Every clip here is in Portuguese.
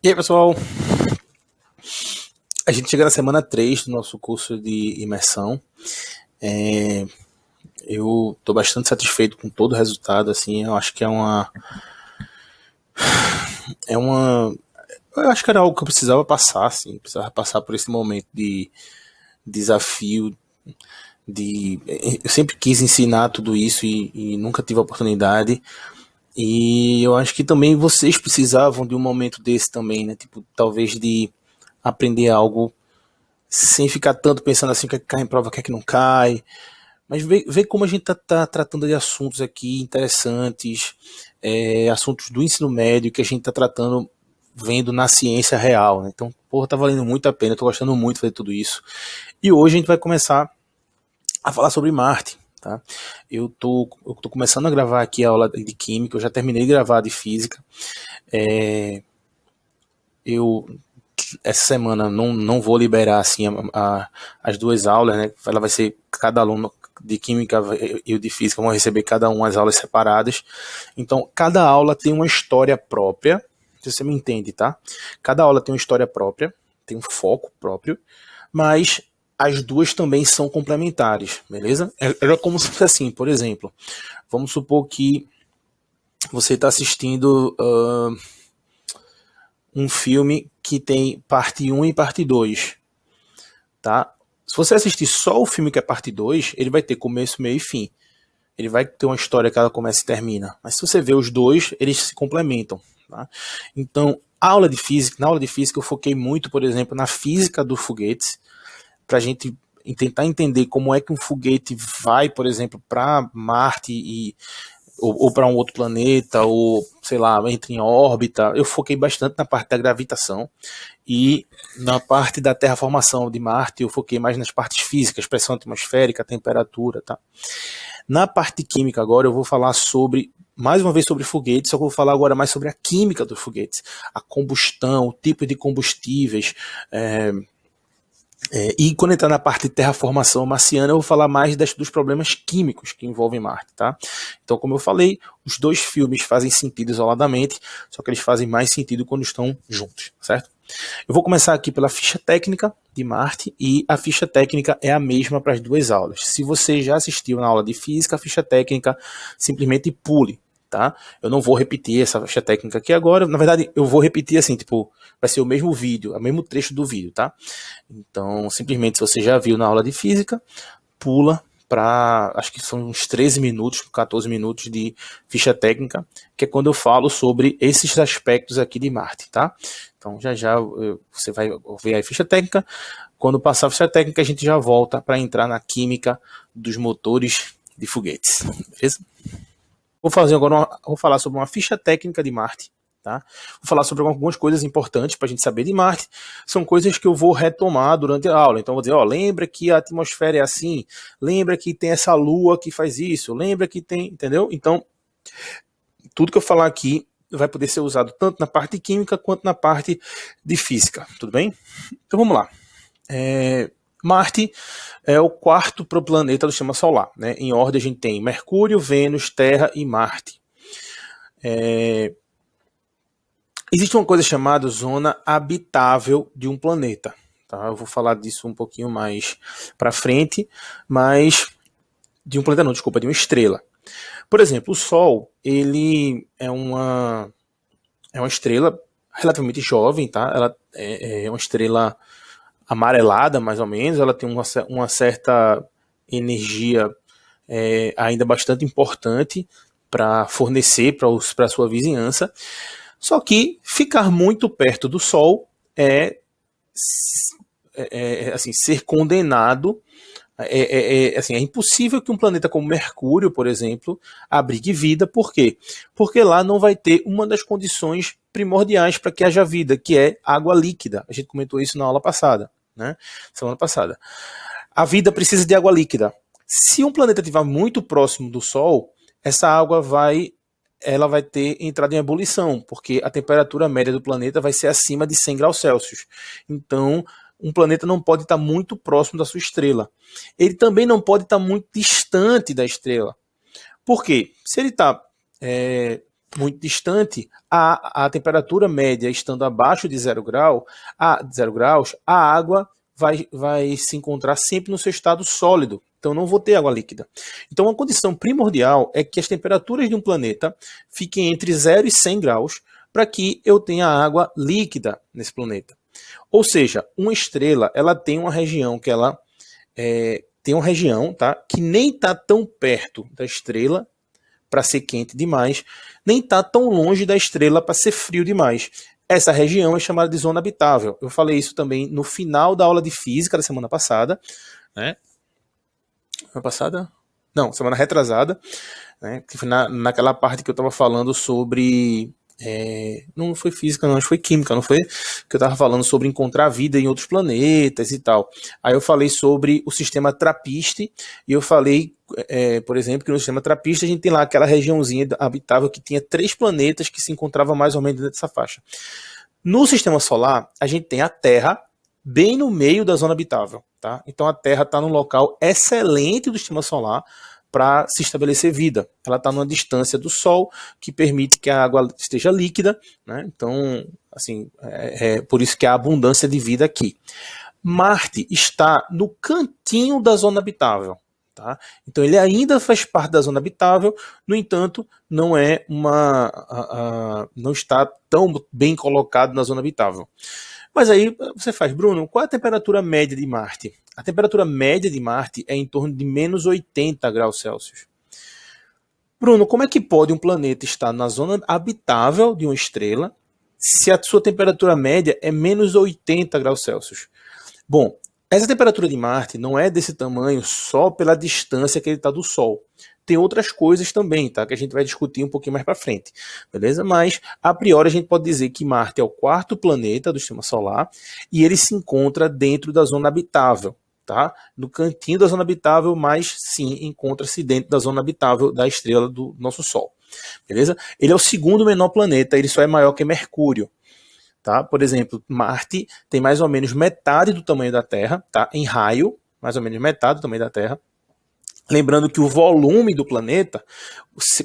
E aí, pessoal? A gente chega na semana 3 do nosso curso de imersão. É, eu estou bastante satisfeito com todo o resultado. Assim, eu acho que é uma. Eu acho que era algo que eu precisava passar, assim, precisava passar por esse momento de desafio. Eu sempre quis ensinar tudo isso e nunca tive a oportunidade. E eu acho que também vocês precisavam de um momento desse também, né? Tipo, talvez de aprender algo sem ficar tanto pensando assim, o que é que cai em prova, o que é que não cai. Mas vê como a gente tá tratando de assuntos aqui interessantes, assuntos do ensino médio que a gente tá tratando, vendo na ciência real, né? Então, porra, tá valendo muito a pena, eu tô gostando muito de fazer tudo isso. E hoje a gente vai começar a falar sobre Marte, tá? Eu tô começando a gravar aqui a aula de Química, eu já terminei de gravar de Física. Eu essa semana não vou liberar assim as duas aulas, né? Ela vai ser cada aluno de química e o de física vão receber cada um as aulas separadas. Então, cada aula tem uma história própria. Se você me entende, tá? Cada aula tem uma história própria, tem um foco próprio, mas as duas também são complementares, beleza? Era como se fosse assim, por exemplo, vamos supor que você está assistindo um filme que tem parte um e parte 2, tá? Se você assistir só o filme que é parte 2, ele vai ter começo, meio e fim. Ele vai ter uma história que ela começa e termina. Mas se você vê os dois, eles se complementam, tá? Então, na aula de física eu foquei muito, por exemplo, na física dos foguetes, para a gente tentar entender como é que um foguete vai, por exemplo, para Marte ou para um outro planeta, ou sei lá, entra em órbita. Eu foquei bastante na parte da gravitação e na parte da terraformação de Marte eu foquei mais nas partes físicas, pressão atmosférica, temperatura, tá? Na parte química agora eu vou falar sobre, mais uma vez sobre foguetes, só que eu vou falar agora mais sobre a química dos foguetes, a combustão, o tipo de combustíveis, e quando entrar na parte de terraformação marciana, eu vou falar mais dos problemas químicos que envolvem Marte, tá? Então, como eu falei, os dois filmes fazem sentido isoladamente, só que eles fazem mais sentido quando estão juntos, certo? Eu vou começar aqui pela ficha técnica de Marte, e a ficha técnica é a mesma para as duas aulas. Se você já assistiu na aula de física, a ficha técnica simplesmente pule, tá? Eu não vou repetir essa ficha técnica aqui agora. Na verdade, eu vou repetir assim, tipo, vai ser o mesmo vídeo, o mesmo trecho do vídeo, tá? Então, simplesmente, se você já viu na aula de física, pula para, acho que são uns 13 minutos, 14 minutos de ficha técnica, que é quando eu falo sobre esses aspectos aqui de Marte, tá? Então, já você vai ver a ficha técnica. Quando passar a ficha técnica, a gente já volta para entrar na química dos motores de foguetes, beleza? Vou falar sobre uma ficha técnica de Marte, tá? Vou falar sobre algumas coisas importantes para a gente saber de Marte. São coisas que eu vou retomar durante a aula. Então, vou dizer, ó, lembra que a atmosfera é assim, lembra que tem essa lua que faz isso, lembra que tem, entendeu? Então, tudo que eu falar aqui vai poder ser usado tanto na parte de química quanto na parte de física, tudo bem? Então, vamos lá. Marte é o quarto planeta do sistema solar, né? Em ordem a gente tem Mercúrio, Vênus, Terra e Marte. Existe uma coisa chamada zona habitável de um planeta, tá? Eu vou falar disso um pouquinho mais para frente, mas de um planeta não, desculpa, de uma estrela. Por exemplo, o Sol, ele é uma estrela relativamente jovem, tá? Ela é uma estrela amarelada, mais ou menos. Ela tem uma certa energia ainda bastante importante para fornecer para a sua vizinhança. Só que ficar muito perto do Sol assim, ser condenado. Assim, é impossível que um planeta como Mercúrio, por exemplo, abrigue vida. Por quê? Porque lá não vai ter uma das condições primordiais para que haja vida, que é água líquida. A gente comentou isso na aula passada, né? Semana passada. A vida precisa de água líquida. Se um planeta estiver muito próximo do Sol, essa água ela vai ter entrado em ebulição, porque a temperatura média do planeta vai ser acima de 100 graus Celsius. Então, um planeta não pode estar muito próximo da sua estrela. Ele também não pode estar muito distante da estrela. Por quê? Se ele está muito distante, a temperatura média estando abaixo de 0 graus, a água vai se encontrar sempre no seu estado sólido. Então não vou ter água líquida. Então uma condição primordial é que as temperaturas de um planeta fiquem entre 0 e 100 graus para que eu tenha água líquida nesse planeta. Ou seja, uma estrela ela tem uma região que ela tem uma região, tá, que nem está tão perto da estrela para ser quente demais, nem está tão longe da estrela para ser frio demais. Essa região é chamada de zona habitável. Eu falei isso também no final da aula de física da semana passada, né? Semana passada? Não, semana retrasada, né? Que foi naquela parte que eu estava falando sobre não foi física, não, acho que foi química, não foi? Que eu estava falando sobre encontrar vida em outros planetas e tal. Aí eu falei sobre o sistema trapiste, e eu falei, por exemplo, que no sistema trapiste a gente tem lá aquela regiãozinha habitável que tinha 3 planetas que se encontravam mais ou menos dentro dessa faixa. No sistema solar, a gente tem a Terra bem no meio da zona habitável, tá? Então a Terra está num local excelente do sistema solar para se estabelecer vida. Ela está numa distância do Sol que permite que a água esteja líquida, né? Então, assim, é por isso que há abundância de vida aqui. Marte está no cantinho da zona habitável, tá? Então ele ainda faz parte da zona habitável, no entanto, não é não está tão bem colocado na zona habitável. Mas aí você faz, Bruno, qual é a temperatura média de Marte? A temperatura média de Marte é em torno de menos 80 graus Celsius. Bruno, como é que pode um planeta estar na zona habitável de uma estrela se a sua temperatura média é menos 80 graus Celsius? Bom, essa temperatura de Marte não é desse tamanho só pela distância que ele está do Sol. Tem outras coisas também, tá? Que a gente vai discutir um pouquinho mais para frente, beleza? Mas, a priori, a gente pode dizer que Marte é o 4º planeta do Sistema Solar e ele se encontra dentro da zona habitável, tá? No cantinho da zona habitável, mas sim, encontra-se dentro da zona habitável da estrela do nosso Sol, beleza? Ele é o 2º menor planeta, ele só é maior que Mercúrio. Tá? Por exemplo, Marte tem mais ou menos metade do tamanho da Terra, tá? Em raio, mais ou menos metade do tamanho da Terra. Lembrando que o volume do planeta,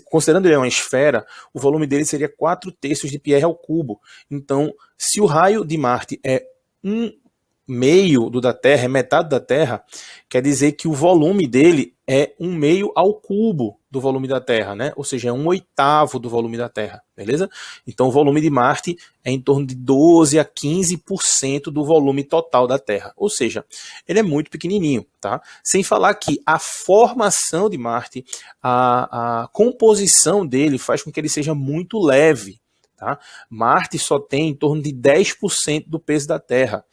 considerando ele uma esfera, o volume dele seria 4/3 de Pierre ao cubo. Então, se o raio de Marte é 1/2 do da Terra, é metade da Terra, quer dizer que o volume dele é 1/2 ao cubo do volume da Terra, né? Ou seja, é 1/8 do volume da Terra, beleza? Então o volume de Marte é em torno de 12 a 15% do volume total da Terra. Ou seja, ele é muito pequenininho, tá? Sem falar que a formação de Marte, a composição dele faz com que ele seja muito leve, tá? Marte só tem em torno de 10% do peso da Terra.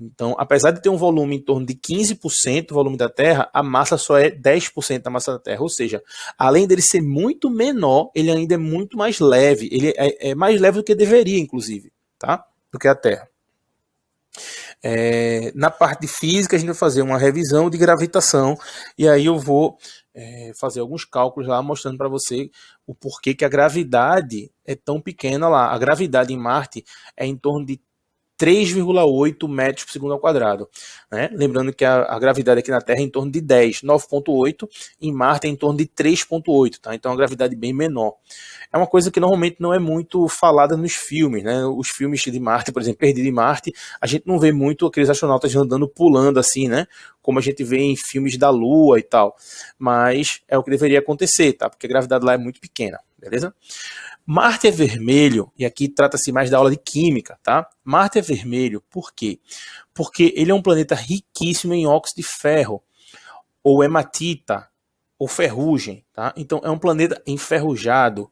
Então, apesar de ter um volume em torno de 15% do volume da Terra, a massa só é 10% da massa da Terra. Ou seja, além dele ser muito menor, ele ainda é muito mais leve. Ele é mais leve do que deveria, inclusive, tá? Do que a Terra. Na parte de física, a gente vai fazer uma revisão de gravitação, e aí eu vou fazer alguns cálculos lá, mostrando para você o porquê que a gravidade é tão pequena lá. A gravidade em Marte é em torno de 3,8 metros por segundo ao quadrado. Né? Lembrando que a gravidade aqui na Terra é em torno de 10, 9,8, em Marte é em torno de 3,8, tá? Então é uma gravidade bem menor. É uma coisa que normalmente não é muito falada nos filmes, né? Os filmes de Marte, por exemplo, Perdido em Marte, a gente não vê muito aqueles astronautas andando, pulando assim, né? Como a gente vê em filmes da Lua e tal. Mas é o que deveria acontecer, tá? Porque a gravidade lá é muito pequena, beleza? Marte é vermelho, e aqui trata-se mais da aula de química, tá? Marte é vermelho por quê? Porque ele é um planeta riquíssimo em óxido de ferro, ou hematita, ou ferrugem, tá? Então é um planeta enferrujado.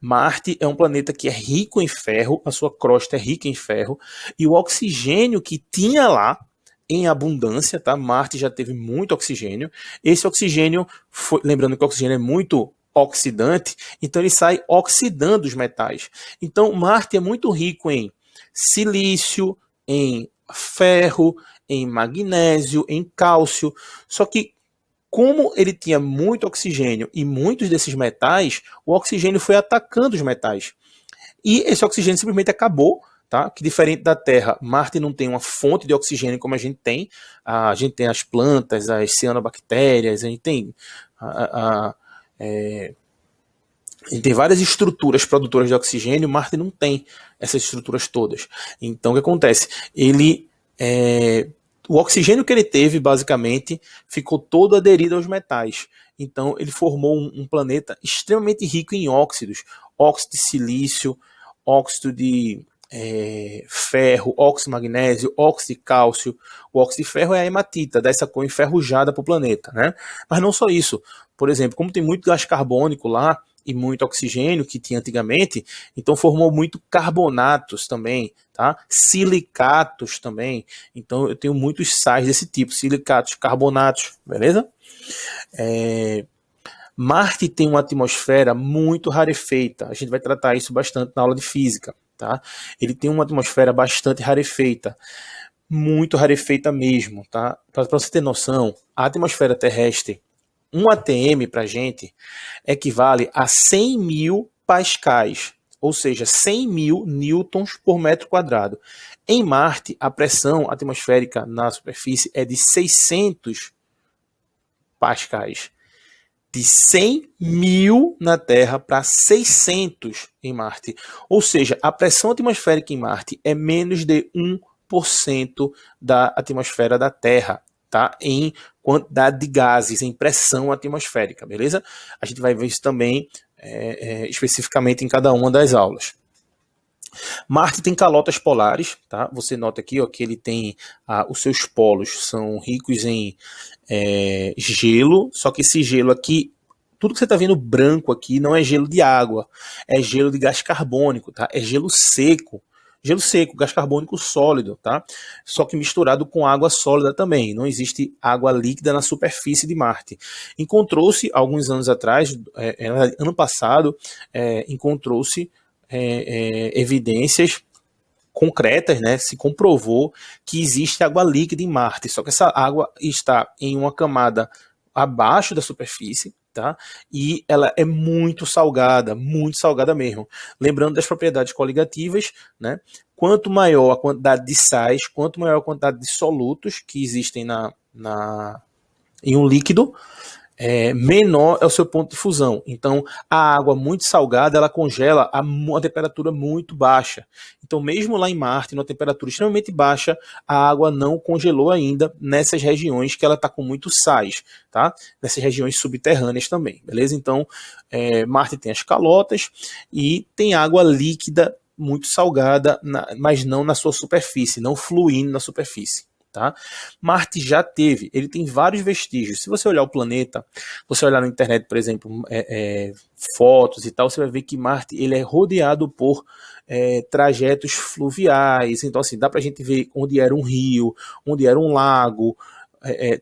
Marte é um planeta que é rico em ferro, a sua crosta é rica em ferro, e o oxigênio que tinha lá, em abundância, tá? Marte já teve muito oxigênio. Esse oxigênio, lembrando que o oxigênio é muito oxidante, então ele sai oxidando os metais. Então Marte é muito rico em silício, em ferro, em magnésio, em cálcio. Só que como ele tinha muito oxigênio e muitos desses metais, o oxigênio foi atacando os metais. E esse oxigênio simplesmente acabou, tá? Que diferente da Terra, Marte não tem uma fonte de oxigênio como a gente tem. A gente tem as plantas, as cianobactérias, a gente tem A gente tem várias estruturas produtoras de oxigênio, Marte não tem essas estruturas todas. Então, o que acontece? O oxigênio que ele teve, basicamente, ficou todo aderido aos metais. Então, ele formou um planeta extremamente rico em óxidos. Óxido de silício, óxido de ferro, óxido de magnésio, óxido de cálcio. O óxido de ferro é a hematita, dá essa cor enferrujada para o planeta, né? Mas não só isso. Por exemplo, como tem muito gás carbônico lá, e muito oxigênio que tinha antigamente, então formou muito carbonatos também, tá? Silicatos também. Então eu tenho muitos sais desse tipo, silicatos, carbonatos, beleza? Marte tem uma atmosfera muito rarefeita. A gente vai tratar isso bastante na aula de física, tá? Ele tem uma atmosfera bastante rarefeita, muito rarefeita mesmo, tá? Para você ter noção, a atmosfera terrestre, um ATM para a gente equivale a 100 mil pascais, ou seja, 100 mil newtons por metro quadrado. Em Marte, a pressão atmosférica na superfície é de 600 pascais. De 100 mil na Terra para 600 em Marte. Ou seja, a pressão atmosférica em Marte é menos de 1% da atmosfera da Terra, tá? Em quantidade de gases, em pressão atmosférica, beleza? A gente vai ver isso também especificamente em cada uma das aulas. Marte tem calotas polares, tá? Você nota aqui, ó, que ele tem os seus polos são ricos em gelo, só que esse gelo aqui, tudo que você está vendo branco aqui não é gelo de água, é gelo de gás carbônico, tá? É gelo seco. Gelo seco, gás carbônico sólido, tá? Só que misturado com água sólida também. Não existe água líquida na superfície de Marte. Encontrou-se, alguns anos atrás, ano passado, encontrou-se evidências concretas, né? Se comprovou que existe água líquida em Marte. Só que essa água está em uma camada abaixo da superfície, tá? E ela é muito salgada mesmo. Lembrando das propriedades coligativas, né? Quanto maior a quantidade de sais, quanto maior a quantidade de solutos que existem em um líquido, menor é o seu ponto de fusão. Então, a água muito salgada, ela congela a uma temperatura muito baixa. Então, mesmo lá em Marte, numa temperatura extremamente baixa, a água não congelou ainda nessas regiões que ela está com muitos sais, tá? Nessas regiões subterrâneas também, beleza? Então, Marte tem as calotas e tem água líquida muito salgada, mas não na sua superfície, não fluindo na superfície. Tá? Marte já teve, ele tem vários vestígios. Se você olhar o planeta, você olhar na internet, por exemplo, fotos e tal, você vai ver que Marte ele é rodeado por trajetos fluviais. Então, assim, dá pra gente ver onde era um rio, onde era um lago.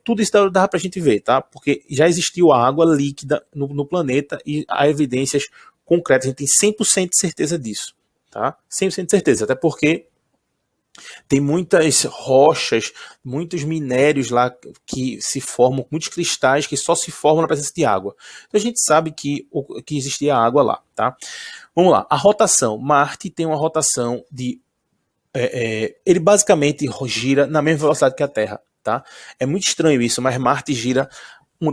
Tudo isso dá pra gente ver, tá? Porque já existiu água líquida no planeta e há evidências concretas. A gente tem 100% de certeza disso, tá? 100% de certeza, até porque tem muitas rochas, muitos minérios lá que se formam, muitos cristais que só se formam na presença de água. Então a gente sabe que existia água lá, tá? Vamos lá, a rotação. Marte tem uma rotação de... ele basicamente gira na mesma velocidade que a Terra, tá? É muito estranho isso, mas Marte gira,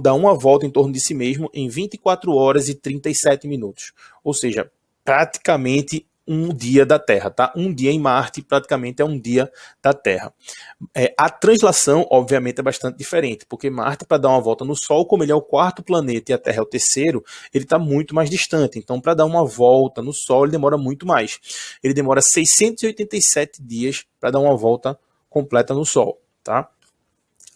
dá uma volta em torno de si mesmo em 24 horas e 37 minutos. Ou seja, praticamente um dia da Terra, tá? Um dia em Marte praticamente é um dia da Terra. A translação, obviamente, é bastante diferente, porque Marte, para dar uma volta no Sol, como ele é o quarto planeta e a Terra é o terceiro, ele está muito mais distante. Então, para dar uma volta no Sol, ele demora muito mais. Ele demora 687 dias para dar uma volta completa no Sol, tá?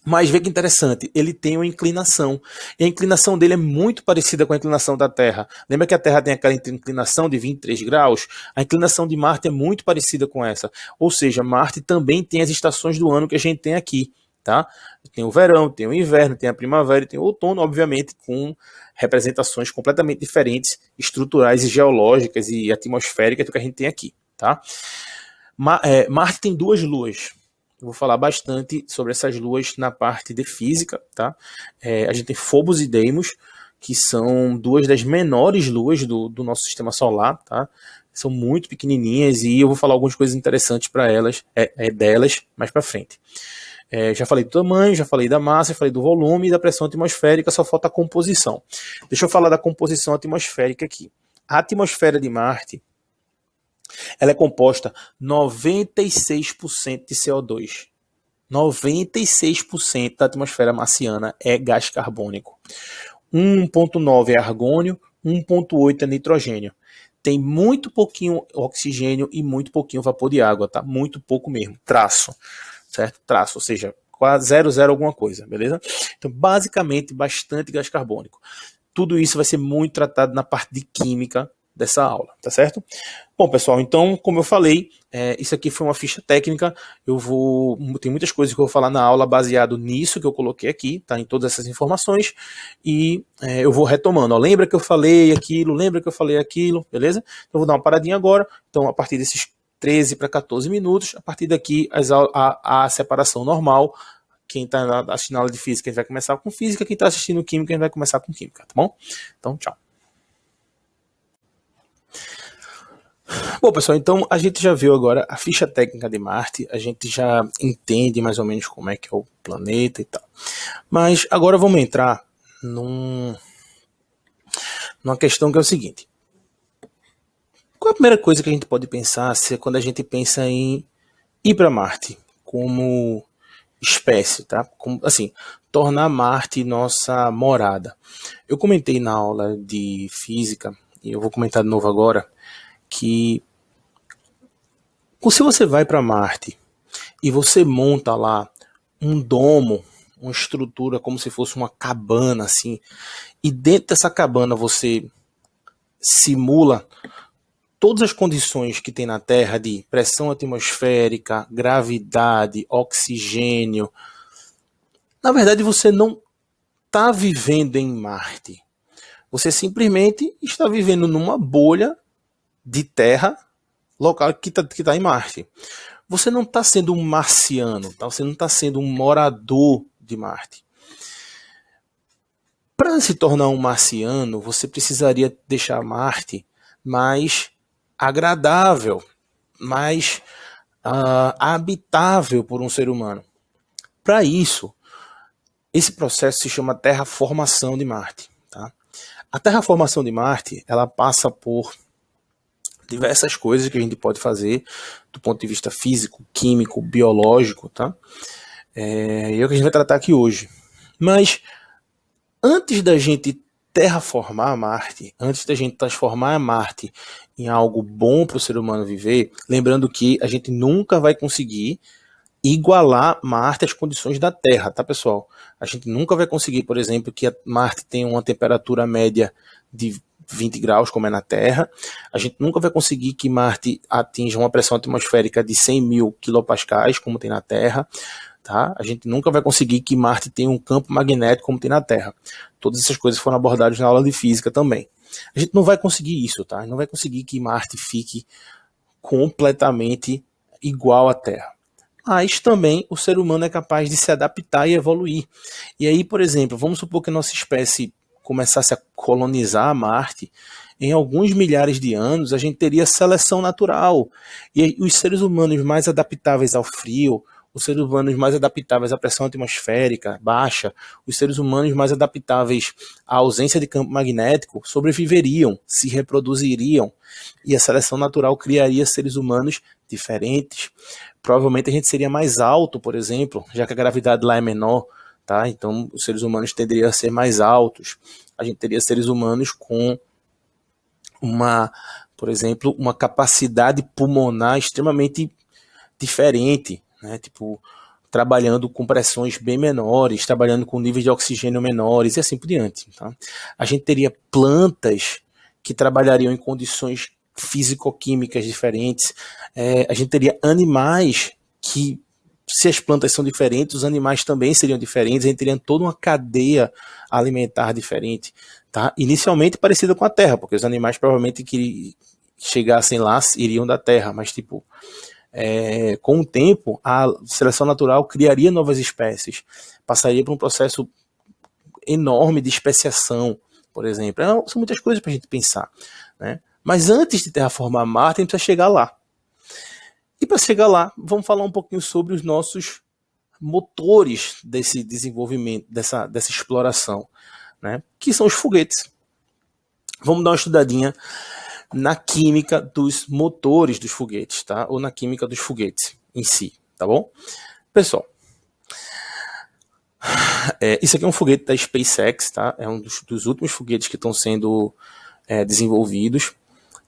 Mas vê que interessante, ele tem uma inclinação. E a inclinação dele é muito parecida com a inclinação da Terra. Lembra que a Terra tem aquela inclinação de 23 graus? A inclinação de Marte é muito parecida com essa. Ou seja, Marte também tem as estações do ano que a gente tem aqui. Tá? Tem o verão, tem o inverno, tem a primavera e tem o outono, obviamente, com representações completamente diferentes, estruturais e geológicas e atmosféricas do que a gente tem aqui. Tá? Marte tem duas luas. Eu vou falar bastante sobre essas luas na parte de física, tá? A gente tem Phobos e Deimos, que são duas das menores luas do nosso sistema solar, tá? São muito pequenininhas e eu vou falar algumas coisas interessantes para elas, delas mais para frente. Já falei do tamanho, já falei da massa, já falei do volume e da pressão atmosférica, só falta a composição. Deixa eu falar da composição atmosférica aqui. A atmosfera de Marte, ela é composta 96% de CO2. 96% da atmosfera marciana é gás carbônico. 1,9 é argônio, 1,8 é nitrogênio. Tem muito pouquinho oxigênio e muito pouquinho vapor de água, tá? Muito pouco mesmo. Traço, certo? Traço, ou seja, quase 0,0 alguma coisa, beleza? Então, basicamente, bastante gás carbônico. Tudo isso vai ser muito tratado na parte de química dessa aula, tá certo? Bom, pessoal, então, como eu falei, isso aqui foi uma ficha técnica. Tem muitas coisas que eu vou falar na aula baseado nisso que eu coloquei aqui, tá? Em todas essas informações. E eu vou retomando. Ó, lembra que eu falei aquilo? Lembra que eu falei aquilo? Beleza? Então, eu vou dar uma paradinha agora. Então, a partir desses 13 para 14 minutos, a partir daqui, a separação normal. Quem está assistindo a aula de física, a gente vai começar com física. Quem está assistindo química, a gente vai começar com química, tá bom? Então, tchau. Bom, pessoal, então a gente já viu agora a ficha técnica de Marte, a gente já entende mais ou menos como é que é o planeta e tal. Mas agora vamos entrar numa questão que é o seguinte. Qual a primeira coisa que a gente pode pensar quando a gente pensa em ir para Marte como espécie, tá? Como, assim, tornar Marte nossa morada. Eu comentei na aula de física, e eu vou comentar de novo agora, que se você vai para Marte e você monta lá um domo, uma estrutura como se fosse uma cabana assim, e dentro dessa cabana você simula todas as condições que tem na Terra de pressão atmosférica, gravidade, oxigênio. Na verdade, você não está vivendo em Marte. Você simplesmente está vivendo numa bolha de terra local que tá em Marte. Você não está sendo um marciano, tá? Você não está sendo um morador de Marte. Para se tornar um marciano, você precisaria deixar Marte mais agradável, mais habitável por um ser humano. Para isso, esse processo se chama terraformação de Marte. Tá? A terraformação de Marte, ela passa por diversas coisas que a gente pode fazer do ponto de vista físico, químico, biológico, tá? É o que a gente vai tratar aqui hoje. Mas antes da gente terraformar Marte, antes da gente transformar Marte em algo bom para o ser humano viver, lembrando que a gente nunca vai conseguir igualar Marte às condições da Terra, tá, pessoal? A gente nunca vai conseguir, por exemplo, que Marte tenha uma temperatura média de 20 graus, como é na Terra. A gente nunca vai conseguir que Marte atinja uma pressão atmosférica de 100 mil quilopascais, como tem na Terra. Tá? A gente nunca vai conseguir que Marte tenha um campo magnético como tem na Terra. Todas essas coisas foram abordadas na aula de física também. A gente não vai conseguir isso, tá? Não vai conseguir que Marte fique completamente igual à Terra. Mas também o ser humano é capaz de se adaptar e evoluir. E aí, por exemplo, vamos supor que a nossa espécie começasse a colonizar Marte, em alguns milhares de anos a gente teria seleção natural. E os seres humanos mais adaptáveis ao frio, os seres humanos mais adaptáveis à pressão atmosférica baixa, os seres humanos mais adaptáveis à ausência de campo magnético sobreviveriam, se reproduziriam, e a seleção natural criaria seres humanos diferentes. Provavelmente a gente seria mais alto, por exemplo, já que a gravidade lá é menor, tá? Então os seres humanos tenderiam a ser mais altos. A gente teria seres humanos com por exemplo, uma capacidade pulmonar extremamente diferente, né? Tipo, trabalhando com pressões bem menores, trabalhando com níveis de oxigênio menores e assim por diante. Tá? A gente teria plantas que trabalhariam em condições físico-químicas diferentes. A gente teria animais que, se as plantas são diferentes, os animais também seriam diferentes. A gente teria toda uma cadeia alimentar diferente. Tá? Inicialmente parecida com a Terra, porque os animais provavelmente que chegassem lá iriam da Terra, mas tipo... com o tempo, a seleção natural criaria novas espécies, passaria por um processo enorme de especiação, por exemplo. São muitas coisas para a gente pensar. Né? Mas antes de terraformar Marte, a gente precisa chegar lá. E para chegar lá, vamos falar um pouquinho sobre os nossos motores desse desenvolvimento, dessa exploração, né? Que são os foguetes. Vamos dar uma estudadinha na química dos motores dos foguetes, tá? Ou na química dos foguetes em si, tá bom? Pessoal, isso aqui é um foguete da SpaceX, tá? É um dos últimos foguetes que estão sendo desenvolvidos.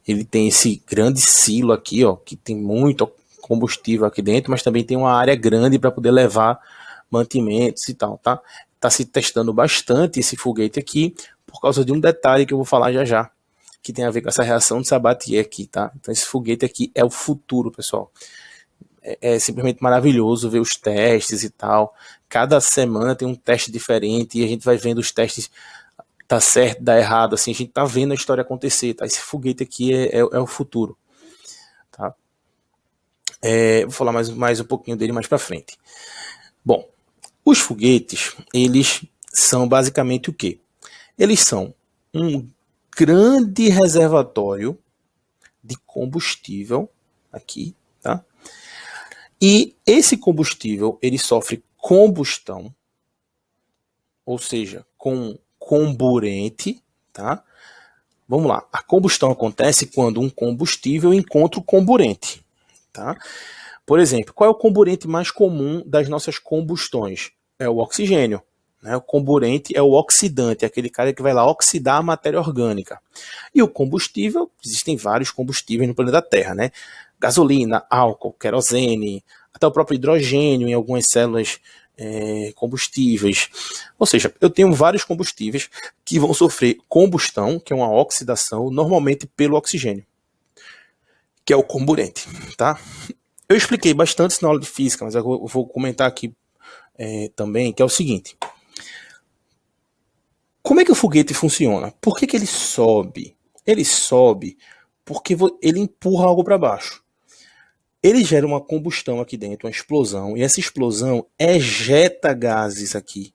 Ele tem esse grande silo aqui, ó, que tem muito combustível aqui dentro, mas também tem uma área grande para poder levar mantimentos e tal, tá? Tá se testando bastante esse foguete aqui por causa de um detalhe que eu vou falar já já, que tem a ver com essa reação de Sabatier aqui, tá? Então esse foguete aqui é o futuro, pessoal. É simplesmente maravilhoso ver os testes e tal. Cada semana tem um teste diferente e a gente vai vendo os testes, tá certo, dá errado, assim, a gente tá vendo a história acontecer, tá? Esse foguete aqui é o futuro, tá? Vou falar mais um pouquinho dele mais pra frente. Bom, os foguetes, eles são basicamente o quê? Eles são um grande reservatório de combustível aqui, tá? E esse combustível, ele sofre combustão, ou seja, com comburente, tá? Vamos lá. A combustão acontece quando um combustível encontra o comburente, tá? Por exemplo, qual é o comburente mais comum das nossas combustões? É o oxigênio. Né? O comburente é o oxidante, é aquele cara que vai lá oxidar a matéria orgânica. E o combustível, existem vários combustíveis no planeta Terra, né? Gasolina, álcool, querosene, até o próprio hidrogênio em algumas células combustíveis. Ou seja, eu tenho vários combustíveis que vão sofrer combustão, que é uma oxidação, normalmente pelo oxigênio, que é o comburente, tá? Eu expliquei bastante isso na aula de física, mas eu vou comentar aqui também, que é o seguinte. Como é que o foguete funciona? Por que ele sobe? Ele sobe porque ele empurra algo para baixo. Ele gera uma combustão aqui dentro, uma explosão, e essa explosão ejeta gases aqui.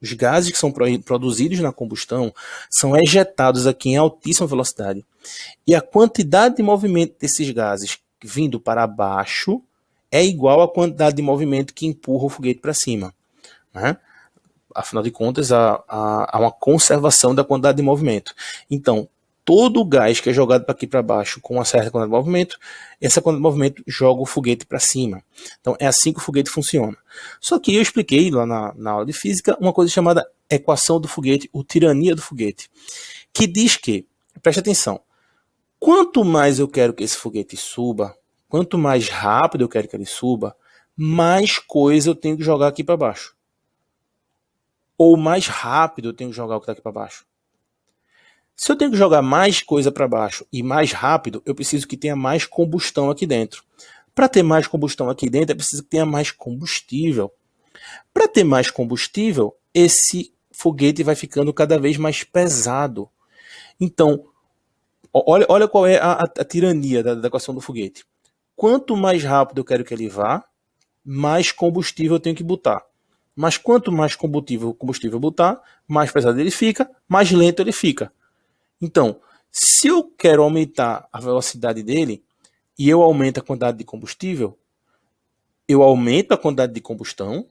Os gases que são produzidos na combustão são ejetados aqui em altíssima velocidade. E a quantidade de movimento desses gases vindo para baixo é igual à quantidade de movimento que empurra o foguete para cima. Né? Afinal de contas, há uma conservação da quantidade de movimento. Então, todo o gás que é jogado para aqui para baixo com uma certa quantidade de movimento, essa quantidade de movimento joga o foguete para cima. Então, é assim que o foguete funciona. Só que eu expliquei lá na aula de física uma coisa chamada equação do foguete, ou tirania do foguete, que diz que, preste atenção, quanto mais eu quero que esse foguete suba, quanto mais rápido eu quero que ele suba, mais coisa eu tenho que jogar aqui para baixo. Ou mais rápido eu tenho que jogar o que está aqui para baixo. Se eu tenho que jogar mais coisa para baixo e mais rápido, eu preciso que tenha mais combustão aqui dentro. Para ter mais combustão aqui dentro, é preciso que tenha mais combustível. Para ter mais combustível, esse foguete vai ficando cada vez mais pesado. Então, olha qual é a tirania da equação do foguete. Quanto mais rápido eu quero que ele vá, mais combustível eu tenho que botar. Mas quanto mais combustível eu botar, mais pesado ele fica, mais lento ele fica. Então, se eu quero aumentar a velocidade dele e eu aumento a quantidade de combustível, eu aumento a quantidade de combustão,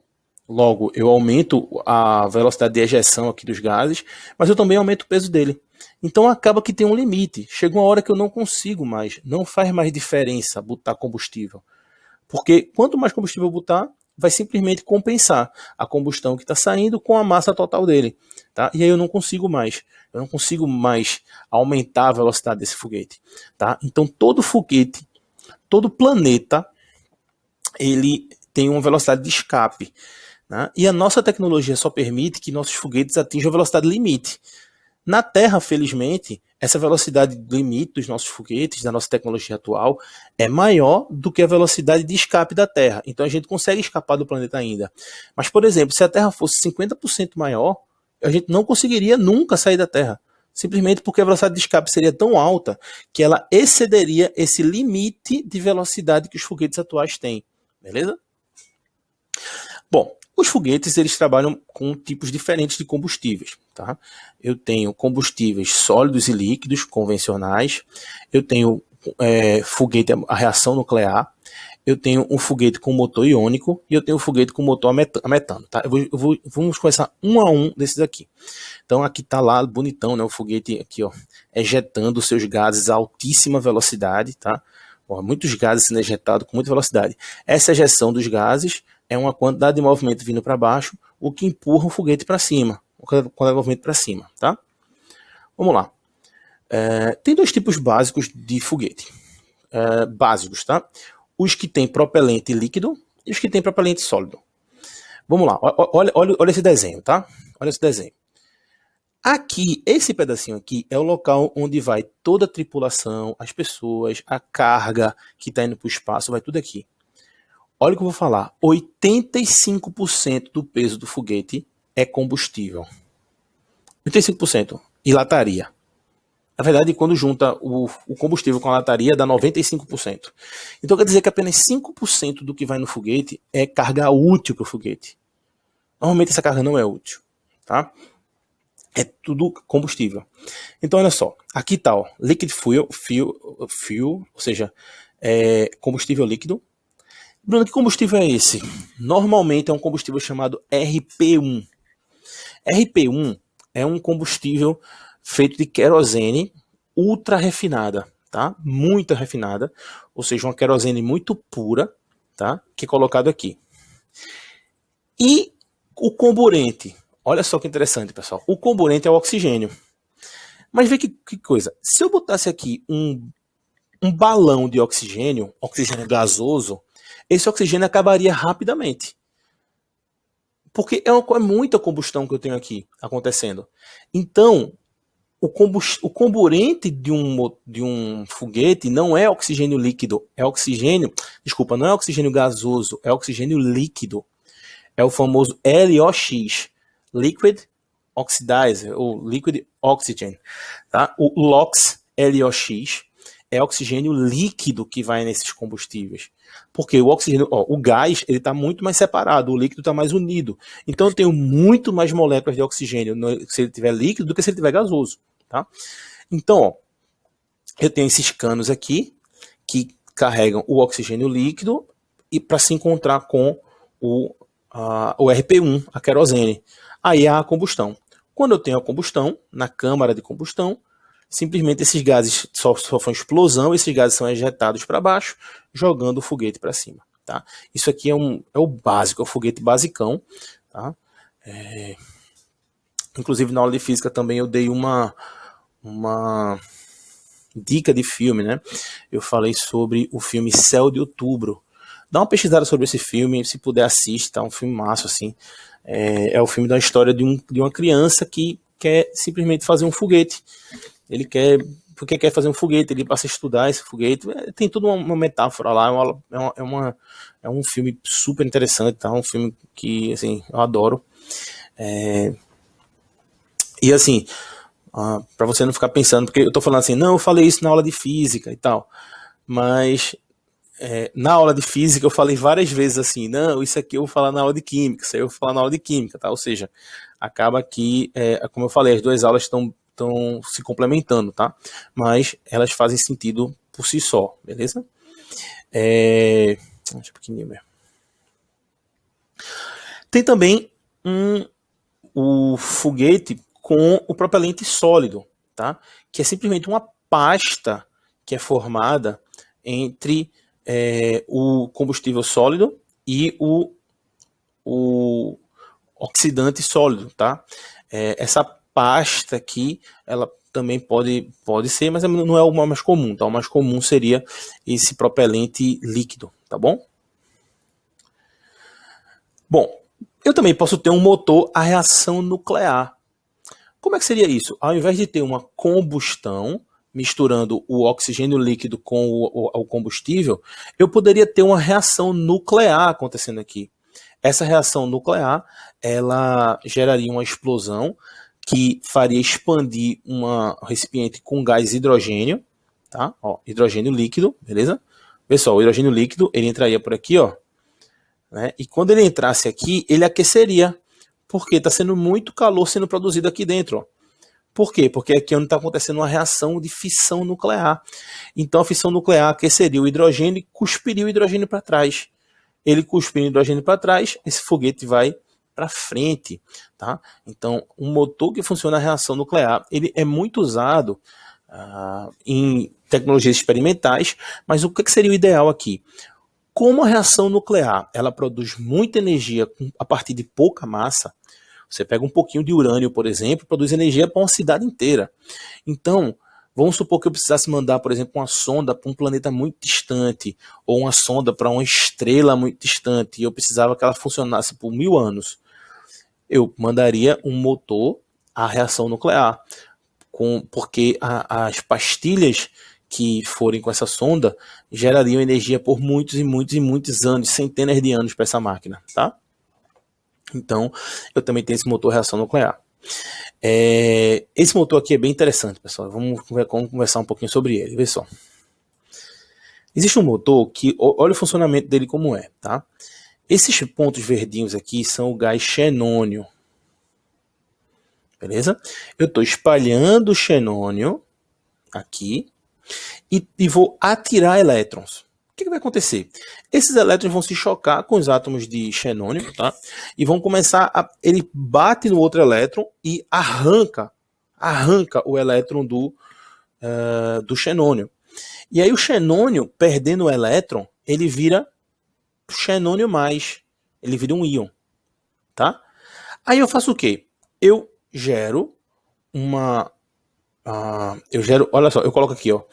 logo eu aumento a velocidade de ejeção aqui dos gases, mas eu também aumento o peso dele. Então acaba que tem um limite. Chega uma hora que eu não consigo mais, não faz mais diferença botar combustível. Porque quanto mais combustível eu botar, vai simplesmente compensar a combustão que está saindo com a massa total dele. Tá? E aí eu não consigo mais. Eu não consigo mais aumentar a velocidade desse foguete. Tá? Então todo foguete, todo planeta, ele tem uma velocidade de escape. Né? E a nossa tecnologia só permite que nossos foguetes atinjam a velocidade limite. Na Terra, felizmente, essa velocidade limite dos nossos foguetes, da nossa tecnologia atual, é maior do que a velocidade de escape da Terra. Então a gente consegue escapar do planeta ainda. Mas, por exemplo, se a Terra fosse 50% maior, a gente não conseguiria nunca sair da Terra. Simplesmente porque a velocidade de escape seria tão alta que ela excederia esse limite de velocidade que os foguetes atuais têm. Beleza? Bom, os foguetes eles trabalham com tipos diferentes de combustíveis. Tá? Eu tenho combustíveis sólidos e líquidos convencionais, eu tenho foguete a reação nuclear, eu tenho um foguete com motor iônico e eu tenho um foguete com motor a metano, tá? Vamos começar um a um desses aqui. Então aqui tá lá bonitão, né? O foguete aqui, ó, ejetando seus gases a altíssima velocidade, tá? Ó, muitos gases sendo ejetados com muita velocidade. Essa ejeção dos gases é uma quantidade de movimento vindo para baixo, o que empurra o foguete para cima, quando é movimento para cima, tá? Vamos lá. Tem dois tipos básicos de foguete. Básicos, tá? Os que têm propelente líquido e os que têm propelente sólido. Vamos lá, olha esse desenho, tá? Olha esse desenho. Aqui, esse pedacinho aqui é o local onde vai toda a tripulação, as pessoas, a carga que está indo para o espaço, vai tudo aqui. Olha o que eu vou falar, 85% do peso do foguete é combustível. 85%. E lataria. Na verdade, quando junta o combustível com a lataria, dá 95%. Então quer dizer que apenas 5% do que vai no foguete é carga útil para o foguete. Normalmente essa carga não é útil, tá? É tudo combustível. Então olha só, aqui tá, ó, liquid fuel, ou seja, combustível líquido. Bruno, que combustível é esse? Normalmente é um combustível chamado RP1. RP1 é um combustível feito de querosene ultra refinada, tá? Muito refinada, ou seja, uma querosene muito pura, tá? Que é colocado aqui. E o comburente, olha só que interessante, pessoal. O comburente é o oxigênio. Mas vê que coisa. Se eu botasse aqui um balão de oxigênio gasoso, esse oxigênio acabaria rapidamente. Porque é muita combustão que eu tenho aqui acontecendo. Então, o comburente de um foguete não é oxigênio líquido, não é oxigênio gasoso, é oxigênio líquido. É o famoso LOX, Liquid Oxidizer, ou Liquid Oxygen. Tá? O LOX, LOX, é oxigênio líquido que vai nesses combustíveis. Porque o oxigênio, o gás, ele está muito mais separado, o líquido está mais unido. Então eu tenho muito mais moléculas de oxigênio se ele tiver líquido do que se ele tiver gasoso. Tá? Então, eu tenho esses canos aqui que carregam o oxigênio líquido e para se encontrar com o RP1, a querosene. Aí há a combustão. Quando eu tenho a combustão, na câmara de combustão, simplesmente esses gases sofrem explosão, esses gases são ejetados para baixo, jogando o foguete para cima. Tá? Isso aqui é o básico, é o foguete basicão. Tá? Inclusive na aula de física também eu dei uma dica de filme, né? Eu falei sobre o filme Céu de Outubro. Dá uma pesquisada sobre esse filme, se puder assiste, tá? Um filme massa, assim. É o filme da história de uma criança que quer simplesmente fazer um foguete. Porque quer fazer um foguete, ele passa a estudar esse foguete. Tem toda uma metáfora lá, é um filme super interessante, tá? Um filme que, assim, eu adoro. E assim, para você não ficar pensando, porque eu tô falando assim, não, eu falei isso na aula de física e tal, mas na aula de física eu falei várias vezes assim, não, isso aqui eu vou falar na aula de química, isso aí eu vou falar na aula de química, tá? Ou seja, acaba que, como eu falei, as duas aulas estão se complementando, tá? Mas elas fazem sentido por si só, beleza? Deixa eu pequenininho mesmo. Tem também o foguete com o propelente sólido, tá? Que é simplesmente uma pasta que é formada entre o combustível sólido e o oxidante sólido, tá? Essa pasta aqui, ela também pode ser, mas não é o mais comum, tá? O mais comum seria esse propelente líquido, tá bom? Bom, eu também posso ter um motor a reação nuclear. Como é que seria isso? Ao invés de ter uma combustão, misturando o oxigênio líquido com o combustível, eu poderia ter uma reação nuclear acontecendo aqui. Essa reação nuclear, ela geraria uma explosão que faria expandir um recipiente com gás hidrogênio, tá? Ó, hidrogênio líquido, beleza? Pessoal, o hidrogênio líquido, ele entraria por aqui, ó, né? E quando ele entrasse aqui, ele aqueceria, porque está sendo muito calor sendo produzido aqui dentro, ó. Por quê? Porque aqui é onde está acontecendo uma reação de fissão nuclear. Então a fissão nuclear aqueceria o hidrogênio e cuspiria o hidrogênio para trás. Ele cuspindo o hidrogênio para trás, esse foguete vai para frente, tá? Então, um motor que funciona a reação nuclear, ele é muito usado em tecnologias experimentais, mas o que seria o ideal aqui? Como a reação nuclear ela produz muita energia a partir de pouca massa, você pega um pouquinho de urânio, por exemplo, produz energia para uma cidade inteira. Então, vamos supor que eu precisasse mandar, por exemplo, uma sonda para um planeta muito distante, ou uma sonda para uma estrela muito distante, e eu precisava que ela funcionasse por 1000 anos. Eu mandaria um motor à reação nuclear, porque as pastilhas que forem com essa sonda gerariam energia por muitos e muitos e muitos anos, centenas de anos para essa máquina, tá? Então, eu também tenho esse motor reação nuclear. Esse motor aqui é bem interessante, pessoal. Vamos conversar um pouquinho sobre ele. Vê só. Existe um motor que, olha o funcionamento dele como é, tá? Esses pontos verdinhos aqui são o gás xenônio. Beleza? Eu estou espalhando o xenônio aqui e vou atirar elétrons. O que vai acontecer? Esses elétrons vão se chocar com os átomos de xenônio, tá? E vão começar ele bate no outro elétron e arranca o elétron do xenônio. E aí o xenônio, perdendo o elétron, ele vira xenônio mais. Ele vira um íon, tá? Aí eu faço o quê? Eu gero olha só, eu coloco aqui, ó.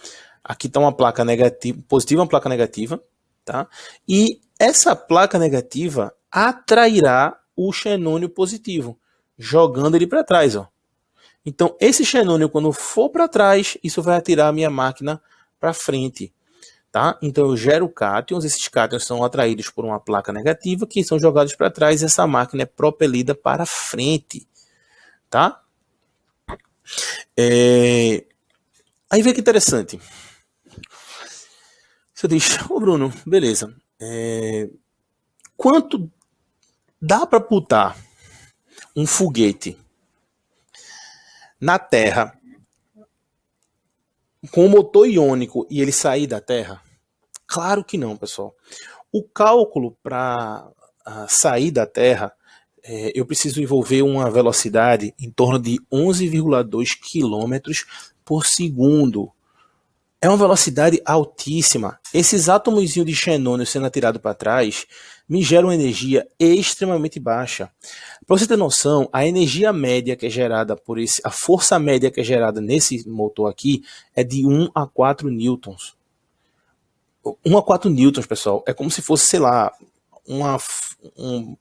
Aqui está uma placa negativa, positiva, uma placa negativa, tá? E essa placa negativa atrairá o xenônio positivo, jogando ele para trás, ó. Então, esse xenônio, quando for para trás, isso vai atirar a minha máquina para frente, tá? Então, eu gero cátions, esses cátions são atraídos por uma placa negativa, que são jogados para trás, e essa máquina é propelida para frente, tá? Aí vê que interessante. Você diz, ô Bruno, beleza. Quanto dá para botar um foguete na Terra com um motor iônico e ele sair da Terra? Claro que não, pessoal. O cálculo para sair da Terra, eu preciso envolver uma velocidade em torno de 11,2 km por segundo. É uma velocidade altíssima. Esses átomos de xenônio sendo atirados para trás me geram uma energia extremamente baixa. Para você ter noção, a energia média que é gerada a força média que é gerada nesse motor aqui é de 1 a 4 newtons. 1 a 4 newtons, pessoal, é como se fosse, sei lá, um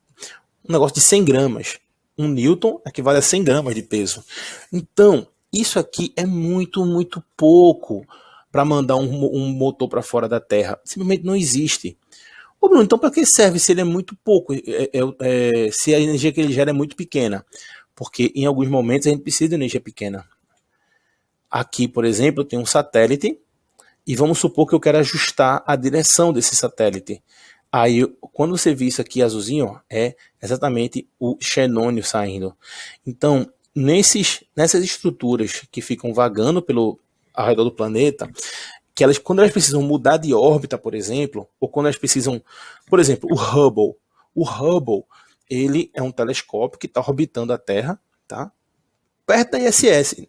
negócio de 100 gramas. 1 newton equivale a 100 gramas de peso. Então, isso aqui é muito, muito pouco para mandar um motor para fora da Terra. Simplesmente não existe. Ô Bruno, então para que serve se ele é muito pouco, se a energia que ele gera é muito pequena? Porque em alguns momentos a gente precisa de energia pequena. Aqui, por exemplo, eu tenho um satélite e vamos supor que eu quero ajustar a direção desse satélite. Aí, quando você vê isso aqui azulzinho, é exatamente o xenônio saindo. Então, nessas estruturas que ficam vagando ao redor do planeta, quando elas precisam mudar de órbita, por exemplo, ou quando elas precisam, por exemplo, o Hubble, ele é um telescópio que está orbitando a Terra, tá? Perto da ISS,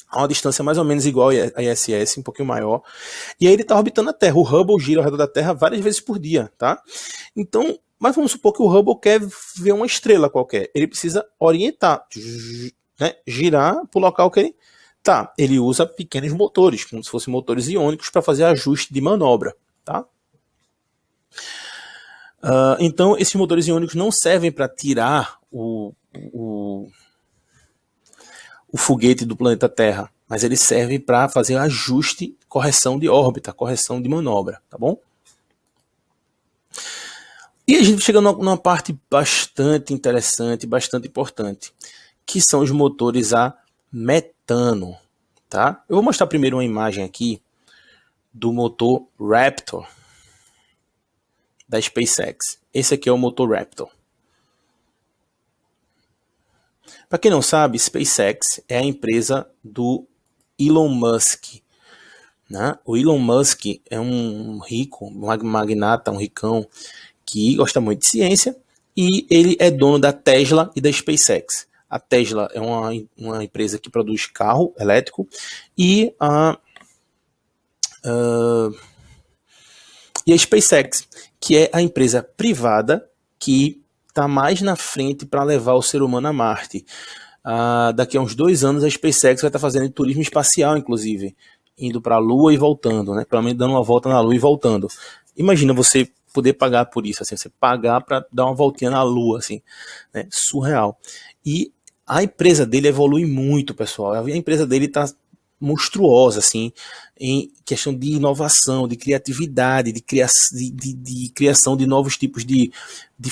a uma distância mais ou menos igual à ISS, um pouquinho maior, e aí ele está orbitando a Terra. O Hubble gira ao redor da Terra várias vezes por dia, tá? Então, mas vamos supor que o Hubble quer ver uma estrela qualquer, ele precisa orientar, né? Girar para o local que ele tá, ele usa pequenos motores, como se fossem motores iônicos, para fazer ajuste de manobra, tá? Então, esses motores iônicos não servem para tirar o foguete do planeta Terra, mas eles servem para fazer ajuste, correção de órbita, correção de manobra, tá bom? E a gente chega numa parte bastante interessante, bastante importante, que são os motores a metano. Tá? Eu vou mostrar primeiro uma imagem aqui do motor Raptor da SpaceX. Esse aqui é o motor Raptor. Para quem não sabe, SpaceX é a empresa do Elon Musk, né? O Elon Musk é um rico, um magnata, um ricão que gosta muito de ciência e ele é dono da Tesla e da SpaceX. A Tesla é uma empresa que produz carro elétrico e a SpaceX, que é a empresa privada que está mais na frente para levar o ser humano a Marte. Daqui a uns 2 anos a SpaceX vai estar fazendo turismo espacial, inclusive, indo para a Lua e voltando, né? Pelo menos dando uma volta na Lua e voltando. Imagina você poder pagar por isso, assim, você pagar para dar uma voltinha na Lua, assim, né? Surreal. E a empresa dele evolui muito, pessoal. A empresa dele está monstruosa, assim, em questão de inovação, de criatividade, de criação de novos tipos de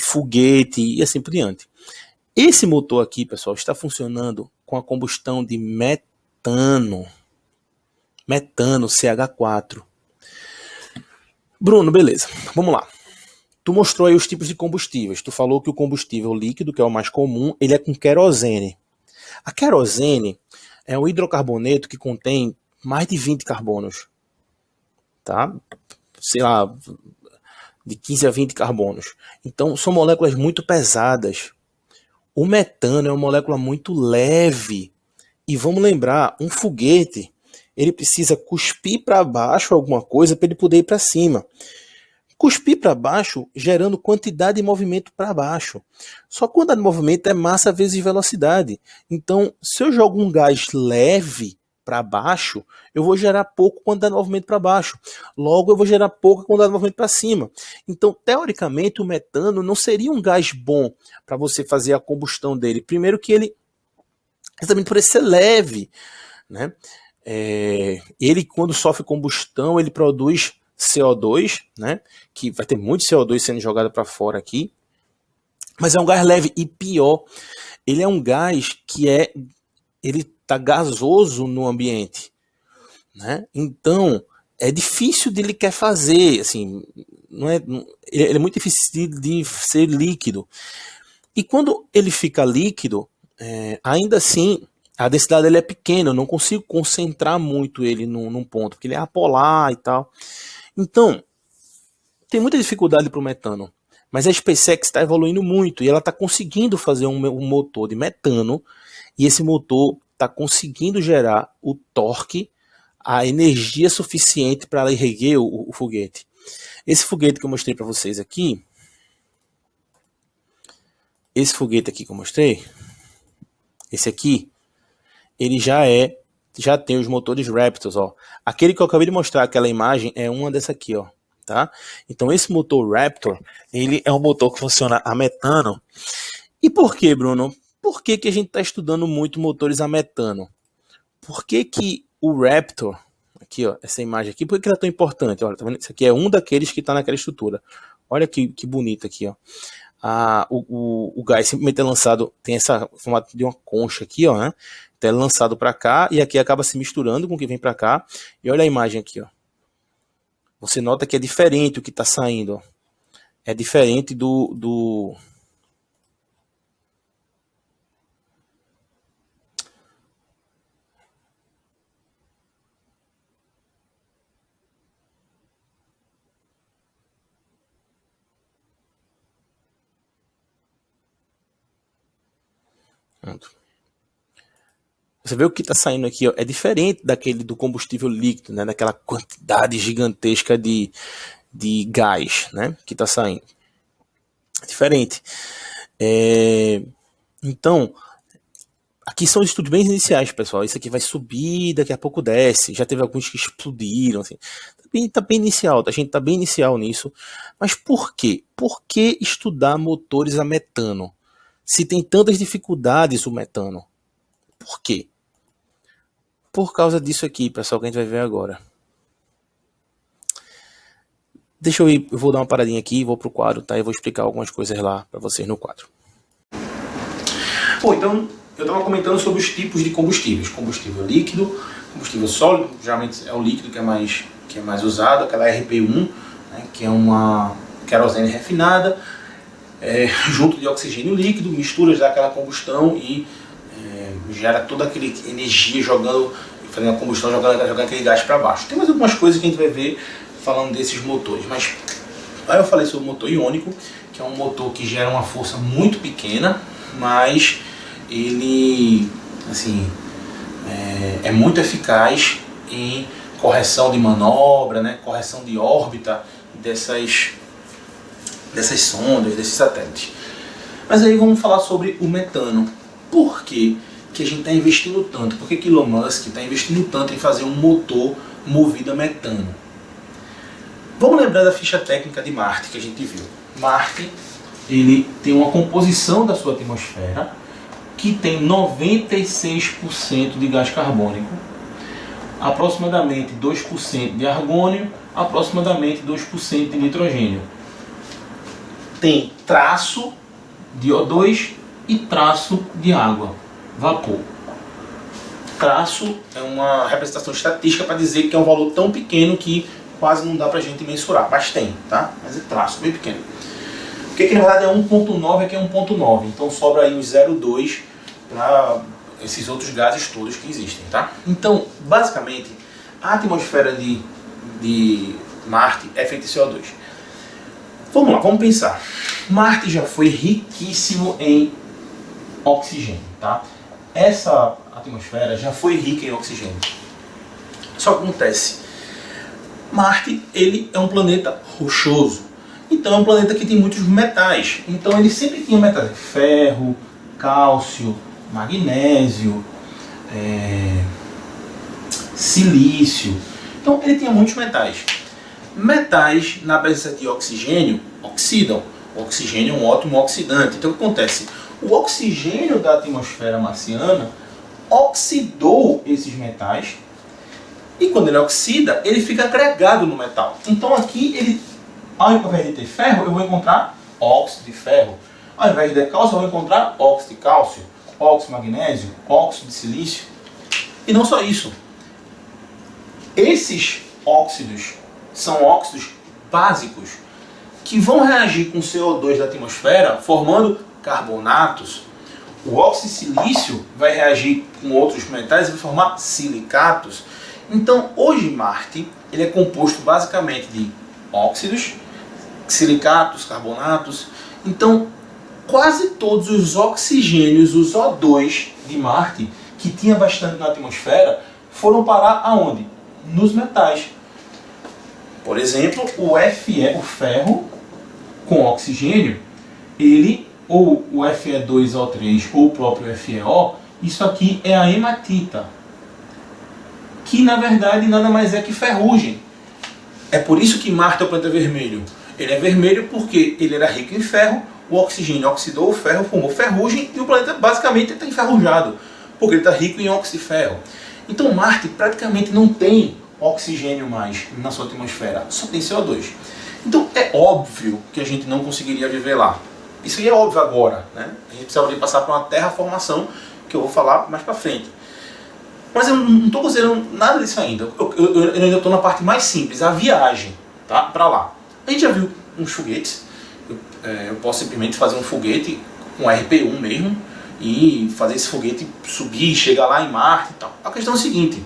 foguete e assim por diante. Esse motor aqui, pessoal, está funcionando com a combustão de metano CH4. Bruno, beleza, vamos lá. Tu mostrou aí os tipos de combustíveis. Tu falou que o combustível líquido, que é o mais comum, ele é com querosene. A querosene é um hidrocarboneto que contém mais de 20 carbonos, tá? Sei lá, de 15 a 20 carbonos. Então, são moléculas muito pesadas. O metano é uma molécula muito leve. E vamos lembrar, um foguete, ele precisa cuspir para baixo alguma coisa para ele poder ir para cima. Cuspir para baixo, gerando quantidade de movimento para baixo. Só que quantidade de movimento é massa vezes velocidade. Então, se eu jogo um gás leve para baixo, eu vou gerar pouco quantidade de movimento para baixo. Logo, eu vou gerar pouca quantidade de movimento para cima. Então, teoricamente, o metano não seria um gás bom para você fazer a combustão dele. Primeiro que ele, exatamente por ele ser leve, né? Ele, quando sofre combustão, ele produz CO2, né? Que vai ter muito CO2 sendo jogado para fora aqui. Mas é um gás leve e pior, ele é um gás que ele tá gasoso no ambiente, né? Então é difícil de ele quer fazer, assim, ele é muito difícil de ser líquido. E quando ele fica líquido, ainda assim a densidade dele é pequena, eu não consigo concentrar muito ele num ponto, porque ele é apolar e tal. Então, tem muita dificuldade para o metano. Mas a SpaceX está evoluindo muito e ela está conseguindo fazer um motor de metano e esse motor está conseguindo gerar o torque, a energia suficiente para erguer o foguete. Esse foguete que eu mostrei para vocês aqui, esse foguete aqui que eu mostrei, esse aqui, ele já tem os motores Raptors, ó. Aquele que eu acabei de mostrar, aquela imagem, é uma dessa aqui, ó. Tá? Então esse motor Raptor, ele é um motor que funciona a metano. E por que, Bruno? Por que a gente está estudando muito motores a metano? Por que o Raptor, aqui ó, essa imagem aqui, por que ela é tão importante? Olha, tá vendo? Isso aqui é um daqueles que está naquela estrutura. Olha que bonito aqui, ó. O gás simplesmente é lançado, tem essa formato de uma concha aqui, ó, né? Então é lançado para cá e aqui acaba se misturando com o que vem para cá. E olha a imagem aqui, ó. Você nota que é diferente o que está saindo. É diferente do... Você vê o que está saindo aqui, ó, é diferente daquele do combustível líquido, né? Daquela quantidade gigantesca de gás, né? Que está saindo. É diferente. Então, aqui são estudos bem iniciais, pessoal. Isso aqui vai subir, daqui a pouco desce. Já teve alguns que explodiram, assim. Tá bem inicial, a gente tá bem inicial nisso. Mas por quê? Por que estudar motores a metano? Se tem tantas dificuldades o metano. Por quê? Por causa disso aqui, pessoal, que a gente vai ver agora. Deixa eu ir, eu vou dar uma paradinha aqui, vou pro quadro, tá? Eu vou explicar algumas coisas lá para vocês no quadro. Bom, então eu estava comentando sobre os tipos de combustíveis. Combustível líquido, combustível sólido, geralmente é o líquido que é mais usado, aquela RP1, né, que é uma querosene refinada, junto de oxigênio líquido, misturas daquela combustão e gera toda aquela energia jogando, fazendo a combustão, jogando aquele gás para baixo. Tem mais algumas coisas que a gente vai ver falando desses motores, mas aí eu falei sobre o motor iônico, que é um motor que gera uma força muito pequena, mas ele assim, é muito eficaz em correção de manobra, né, correção de órbita dessas sondas, desses satélites. Mas aí vamos falar sobre o metano. Por que a gente está investindo tanto? Por que Elon Musk está investindo tanto em fazer um motor movido a metano? Vamos lembrar da ficha técnica de Marte que a gente viu. Marte, ele tem uma composição da sua atmosfera que tem 96% de gás carbônico, aproximadamente 2% de argônio, aproximadamente 2% de nitrogênio. Tem traço de O2 e traço de água, vapor. Traço é uma representação estatística para dizer que é um valor tão pequeno que quase não dá para a gente mensurar, mas tem, tá? Mas é traço, bem pequeno. Porque aqui na verdade é 1.9, aqui é 1.9, então sobra aí uns 0,2 para esses outros gases todos que existem, tá? Então, basicamente, a atmosfera de Marte é feita de CO2. Vamos lá, vamos pensar. Marte já foi riquíssimo em oxigênio, tá? Essa atmosfera já foi rica em oxigênio. Só que acontece, Marte, ele é um planeta rochoso. Então é um planeta que tem muitos metais. Então ele sempre tinha metais: ferro, cálcio, magnésio, silício. Então ele tinha muitos metais. Metais, na presença de oxigênio, oxidam. O oxigênio é um ótimo oxidante. Então o que acontece? O oxigênio da atmosfera marciana oxidou esses metais, e quando ele oxida, ele fica agregado no metal. Então aqui, ele, ao invés de ter ferro, eu vou encontrar óxido de ferro. Ao invés de ter cálcio, eu vou encontrar óxido de cálcio, óxido de magnésio, óxido de silício. E não só isso. Esses óxidos são óxidos básicos que vão reagir com o CO2 da atmosfera, formando carbonatos. O óxido de silício vai reagir com outros metais e vai formar silicatos. Então, hoje Marte ele é composto basicamente de óxidos, silicatos, carbonatos. Então, quase todos os oxigênios, os O2 de Marte, que tinha bastante na atmosfera, foram parar aonde? Nos metais. Por exemplo, o Fe, o ferro, com oxigênio, ele, ou o Fe2O3 ou o próprio FeO, isso aqui é a hematita, que na verdade nada mais é que ferrugem. É por isso que Marte é o planeta vermelho. Ele é vermelho porque ele era rico em ferro, o oxigênio oxidou o ferro, formou ferrugem, e o planeta basicamente está enferrujado, porque ele está rico em óxido de ferro. Então Marte praticamente não tem oxigênio mais na sua atmosfera, só tem CO2. Então é óbvio que a gente não conseguiria viver lá. Isso aí é óbvio agora, né? A gente precisaria passar por uma terraformação, que eu vou falar mais para frente. Mas eu não estou considerando nada disso ainda. Eu ainda estou na parte mais simples, a viagem, tá? Para lá. A gente já viu uns foguetes. Eu posso simplesmente fazer um foguete com RP-1 mesmo e fazer esse foguete subir, chegar lá em Marte e tal. A questão é a seguinte.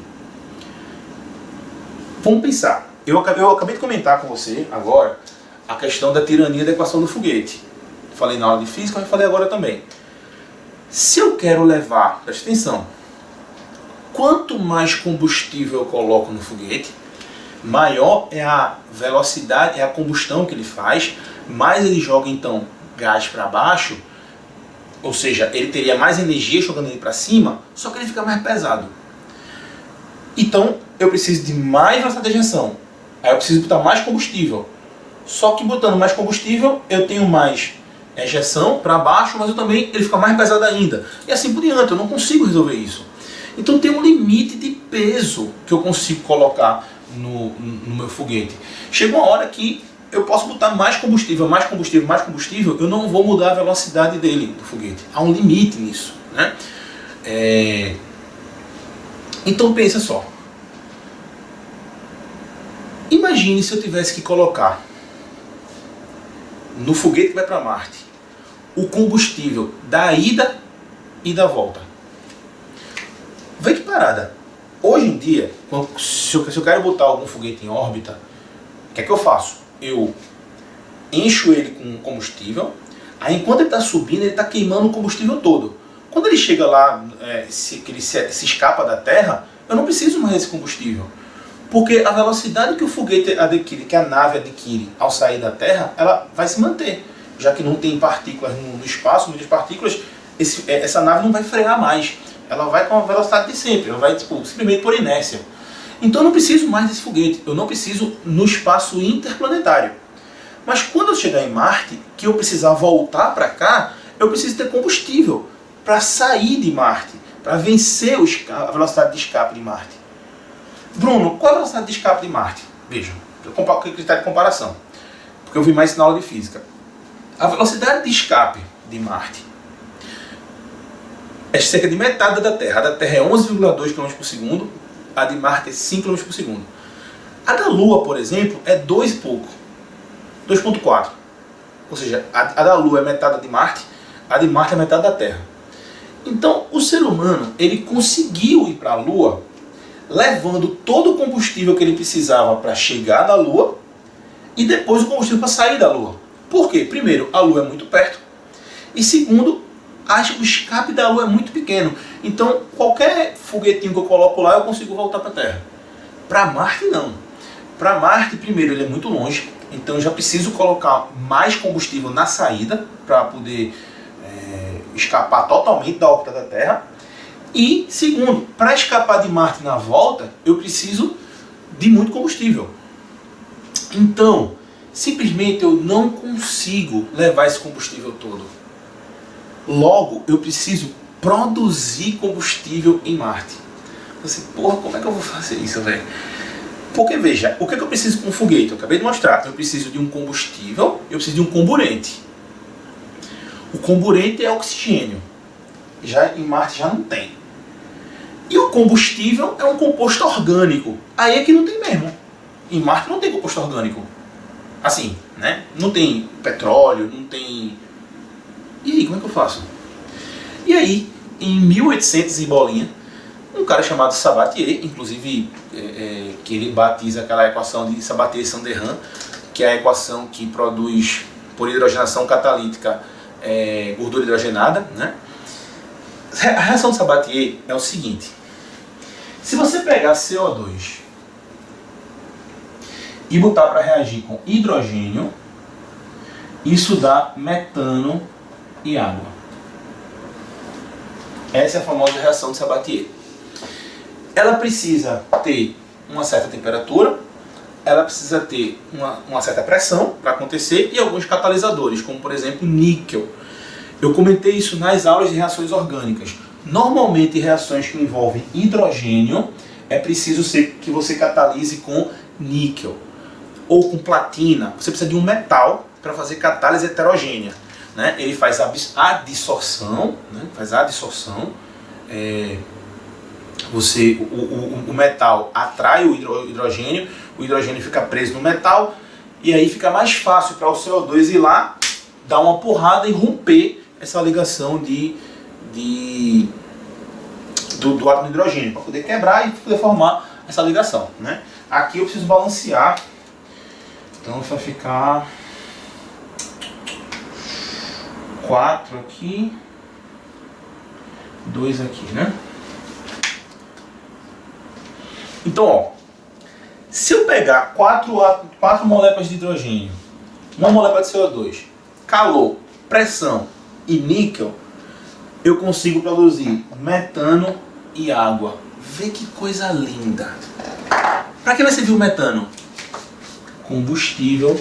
Vamos pensar. Eu acabei de comentar com você agora a questão da tirania da equação do foguete. Falei na aula de física, mas falei agora também. Se eu quero levar, preste atenção, quanto mais combustível eu coloco no foguete, maior é a velocidade, é a combustão que ele faz, mais ele joga então gás para baixo, ou seja, ele teria mais energia jogando ele para cima, só que ele fica mais pesado. Então eu preciso de mais velocidade de ejeção, aí eu preciso botar mais combustível. Só que botando mais combustível, eu tenho mais ejeção para baixo, mas ele fica mais pesado ainda. E assim por diante, eu não consigo resolver isso. Então tem um limite de peso que eu consigo colocar no meu foguete. Chega uma hora que eu posso botar mais combustível, mais combustível, mais combustível, eu não vou mudar a velocidade dele, do foguete. Há um limite nisso, né? Então pensa só. Imagine se eu tivesse que colocar no foguete que vai para Marte o combustível da ida e da volta. Vê que parada. Hoje em dia, se eu quero botar algum foguete em órbita, o que é que eu faço? Eu encho ele com combustível, aí enquanto ele está subindo, ele está queimando o combustível todo. Quando ele chega lá, que ele se escapa da Terra, eu não preciso mais desse combustível. Porque a velocidade que o foguete adquire, que a nave adquire ao sair da Terra, ela vai se manter. Já que não tem partículas no espaço, muitas partículas, essa nave não vai frear mais. Ela vai com a velocidade de sempre, ela vai simplesmente por inércia. Então eu não preciso mais desse foguete, eu não preciso no espaço interplanetário. Mas quando eu chegar em Marte, que eu precisar voltar para cá, eu preciso ter combustível para sair de Marte, para vencer a velocidade de escape de Marte. Bruno, qual é a velocidade de escape de Marte? Veja, o critério de comparação, porque eu vi mais isso na aula de física. A velocidade de escape de Marte é cerca de metade da Terra. A da Terra é 11,2 km por segundo, a de Marte é 5 km por segundo. A da Lua, por exemplo, é 2 e pouco, 2,4. Ou seja, a da Lua é metade de Marte, a de Marte é metade da Terra. Então, o ser humano, ele conseguiu ir para a Lua levando todo o combustível que ele precisava para chegar na Lua e depois o combustível para sair da Lua. Por quê? Primeiro, a Lua é muito perto e segundo, o escape da Lua é muito pequeno. Então, qualquer foguetinho que eu coloco lá, eu consigo voltar para a Terra. Para Marte, não. Para Marte, primeiro, ele é muito longe, então eu já preciso colocar mais combustível na saída para poder escapar totalmente da órbita da Terra. E, segundo, para escapar de Marte na volta, eu preciso de muito combustível. Então, simplesmente eu não consigo levar esse combustível todo. Logo, eu preciso produzir combustível em Marte. Você, porra, como é que eu vou fazer isso, velho? Porque, veja, o que eu preciso com um foguete? Eu acabei de mostrar. Eu preciso de um combustível, eu preciso de um comburente. O comburente é oxigênio. Já em Marte já não tem. E o combustível é um composto orgânico. Aí é que não tem mesmo. Em Marte não tem composto orgânico. Assim, né? Não tem petróleo, não tem... E aí, como é que eu faço? E aí, em 1800 e bolinha, um cara chamado Sabatier, inclusive que ele batiza aquela equação de Sabatier-Sandéhan, que é a equação que produz por hidrogenação catalítica gordura hidrogenada, né? A reação de Sabatier é o seguinte: se você pegar CO2 e botar para reagir com hidrogênio, isso dá metano e água. Essa é a famosa reação de Sabatier. Ela precisa ter uma certa temperatura, ela precisa ter uma certa pressão para acontecer e alguns catalisadores, como por exemplo níquel. Eu comentei isso nas aulas de reações orgânicas. Normalmente reações que envolvem hidrogênio é preciso que você catalise com níquel ou com platina. Você precisa de um metal para fazer catálise heterogênea, né? Ele faz a dissorção, né? O metal atrai o hidrogênio fica preso no metal e aí fica mais fácil para o CO2 ir lá, dar uma porrada e romper essa ligação do átomo de hidrogênio, para poder quebrar e poder formar essa ligação, né? Aqui eu preciso balancear, então vai ficar 4 aqui, 2 aqui, né? Então, ó, se eu pegar 4 moléculas de hidrogênio, uma molécula de CO2, calor, pressão e níquel, eu consigo produzir metano e água. Vê que coisa linda! Para que vai servir o metano? Combustível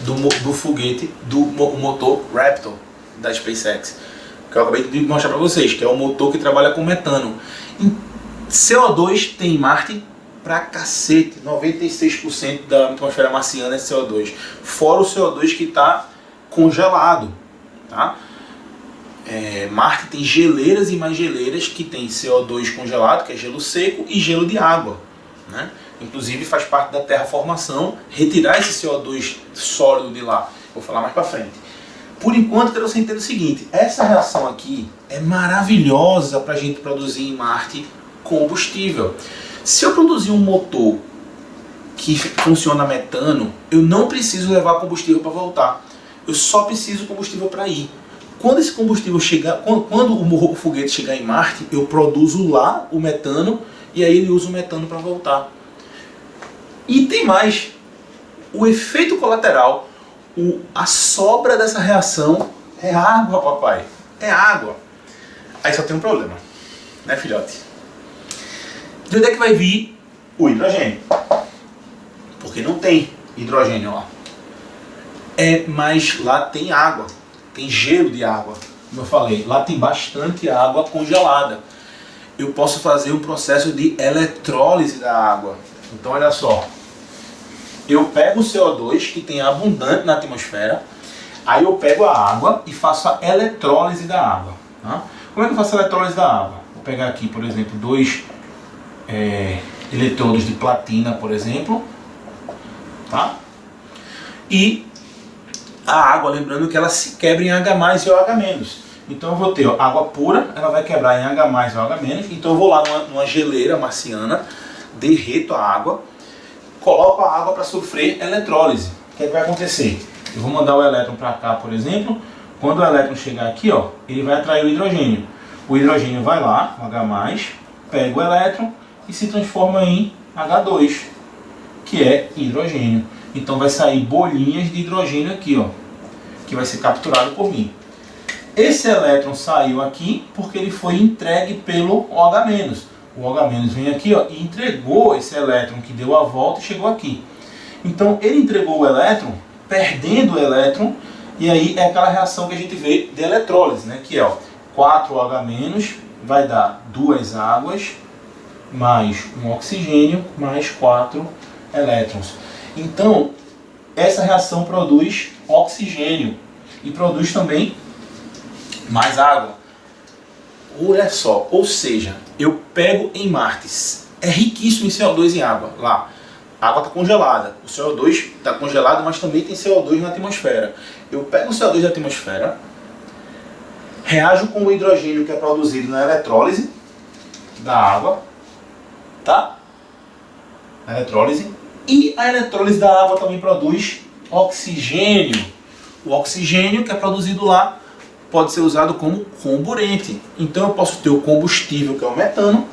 do foguete, do motor Raptor da SpaceX, que eu acabei de mostrar para vocês, que é o motor que trabalha com metano. CO2 tem em Marte pra cacete, 96% da atmosfera marciana é CO2, fora o CO2 que está congelado, tá? Marte tem geleiras e mais geleiras que tem CO2 congelado, que é gelo seco, e gelo de água, né? Inclusive faz parte da terraformação retirar esse CO2 sólido de lá. Vou falar mais para frente. Por enquanto, quero que você entenda o seguinte: essa reação aqui é maravilhosa para a gente produzir em Marte combustível. Se eu produzir um motor que funciona a metano, eu não preciso levar combustível para voltar. Eu só preciso combustível para ir. Quando esse combustível chegar, quando o foguete chegar em Marte, eu produzo lá o metano e aí ele usa o metano para voltar. E tem mais. O efeito colateral, a sobra dessa reação é água, papai. É água. Aí só tem um problema, né, filhote? De onde é que vai vir o hidrogênio? Porque não tem hidrogênio lá. Mas lá tem água, tem gelo de água. Como eu falei, lá tem bastante água congelada. Eu posso fazer um processo de eletrólise da água. Então olha só, eu pego o CO2 que tem abundante na atmosfera, aí eu pego a água e faço a eletrólise da água. Tá? Como é que eu faço a eletrólise da água? Vou pegar aqui, por exemplo, 2 eletrodos de platina, por exemplo, tá? E a água, lembrando que ela se quebra em H+ e OH-. Então eu vou ter água pura, ela vai quebrar em H+ e OH-. Então eu vou lá numa geleira marciana, derreto a água, coloco a água para sofrer eletrólise. O que é que vai acontecer? Eu vou mandar o elétron para cá, por exemplo. Quando o elétron chegar aqui, ó, ele vai atrair o hidrogênio. O hidrogênio vai lá, o H+, pega o elétron e se transforma em H2, que é hidrogênio. Então vai sair bolinhas de hidrogênio aqui, ó, que vai ser capturado por mim. Esse elétron saiu aqui porque ele foi entregue pelo OH-. O OH- vem aqui, ó, e entregou esse elétron que deu a volta e chegou aqui. Então ele entregou o elétron, perdendo o elétron, e aí é aquela reação que a gente vê de eletrólise, né? Que é, ó, 4OH- vai dar 2 águas, mais um oxigênio, mais 4 elétrons. Então, essa reação produz oxigênio e produz também mais água. Olha só, ou seja, eu pego em Marte, é riquíssimo em CO2 e água lá. A água está congelada, o CO2 está congelado, mas também tem CO2 na atmosfera. Eu pego o CO2 da atmosfera, reajo com o hidrogênio que é produzido na eletrólise da água, tá? A eletrólise. E a eletrólise da água também produz oxigênio. O oxigênio que é produzido lá pode ser usado como comburente. Então eu posso ter o combustível, que é o metano,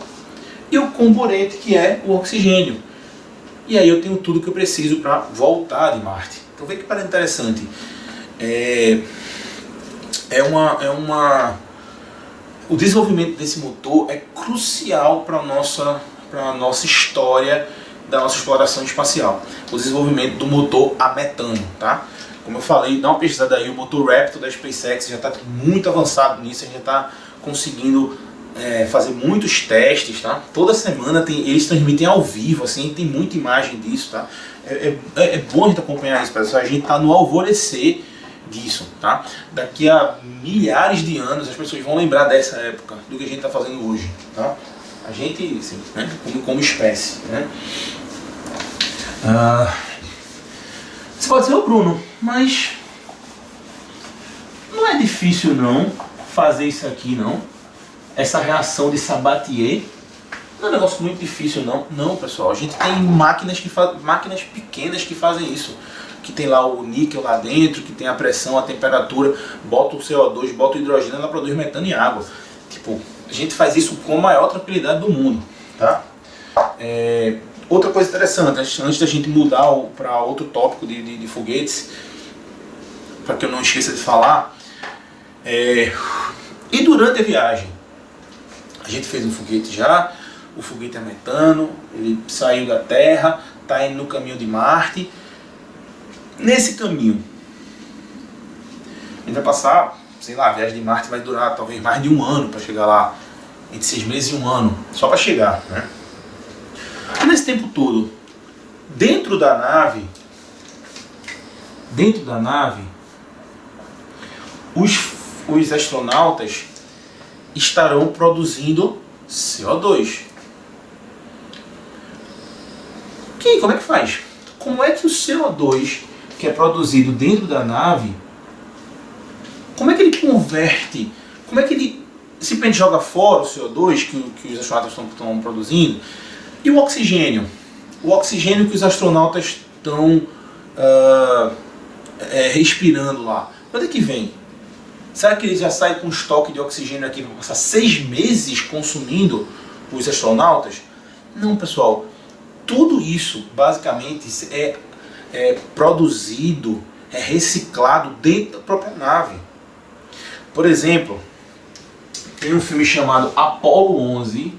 e o comburente, que é o oxigênio. E aí eu tenho tudo que eu preciso para voltar de Marte. Então vê que parece interessante. O desenvolvimento desse motor é crucial para a nossa história da nossa exploração espacial. O desenvolvimento do motor a metano, tá? Como eu falei, dá uma pesquisada aí, o motor Raptor da SpaceX já está muito avançado nisso, a gente já está conseguindo fazer muitos testes, tá? Toda semana eles transmitem ao vivo, assim, tem muita imagem disso, tá? É bom a gente acompanhar isso, pessoal. A gente está no alvorecer disso, tá? Daqui a milhares de anos as pessoas vão lembrar dessa época, do que a gente está fazendo hoje, tá? A gente, assim, né, como espécie, né? Você pode ser o Bruno, mas não é difícil não fazer isso aqui, não. Essa reação de Sabatier não é um negócio muito difícil, não. Não, pessoal, a gente tem máquinas pequenas que fazem isso. Que tem lá o níquel lá dentro, que tem a pressão, a temperatura, bota o CO2, bota o hidrogênio, ela produz metano e água. Tipo, a gente faz isso com a maior tranquilidade do mundo, tá? Outra coisa interessante, antes da gente mudar para outro tópico de foguetes, para que eu não esqueça de falar, e durante a viagem, a gente fez um foguete já, o foguete é metano, ele saiu da Terra, está indo no caminho de Marte. Nesse caminho, a gente vai passar, sei lá, a viagem de Marte vai durar talvez mais de 1 ano para chegar lá, entre 6 meses e 1 ano, só para chegar, né? E nesse tempo todo, dentro da nave, os astronautas estarão produzindo CO2. Como é que faz? Como é que o CO2 que é produzido dentro da nave, como é que ele converte, como é que ele simplesmente joga fora o CO2 que os astronautas estão produzindo. E o oxigênio? O oxigênio que os astronautas estão respirando lá. Quando é que vem? Será que eles já saem com estoque de oxigênio aqui para passar 6 meses consumindo os astronautas? Não, pessoal. Tudo isso, basicamente, é produzido, é reciclado dentro da própria nave. Por exemplo, tem um filme chamado Apollo 11,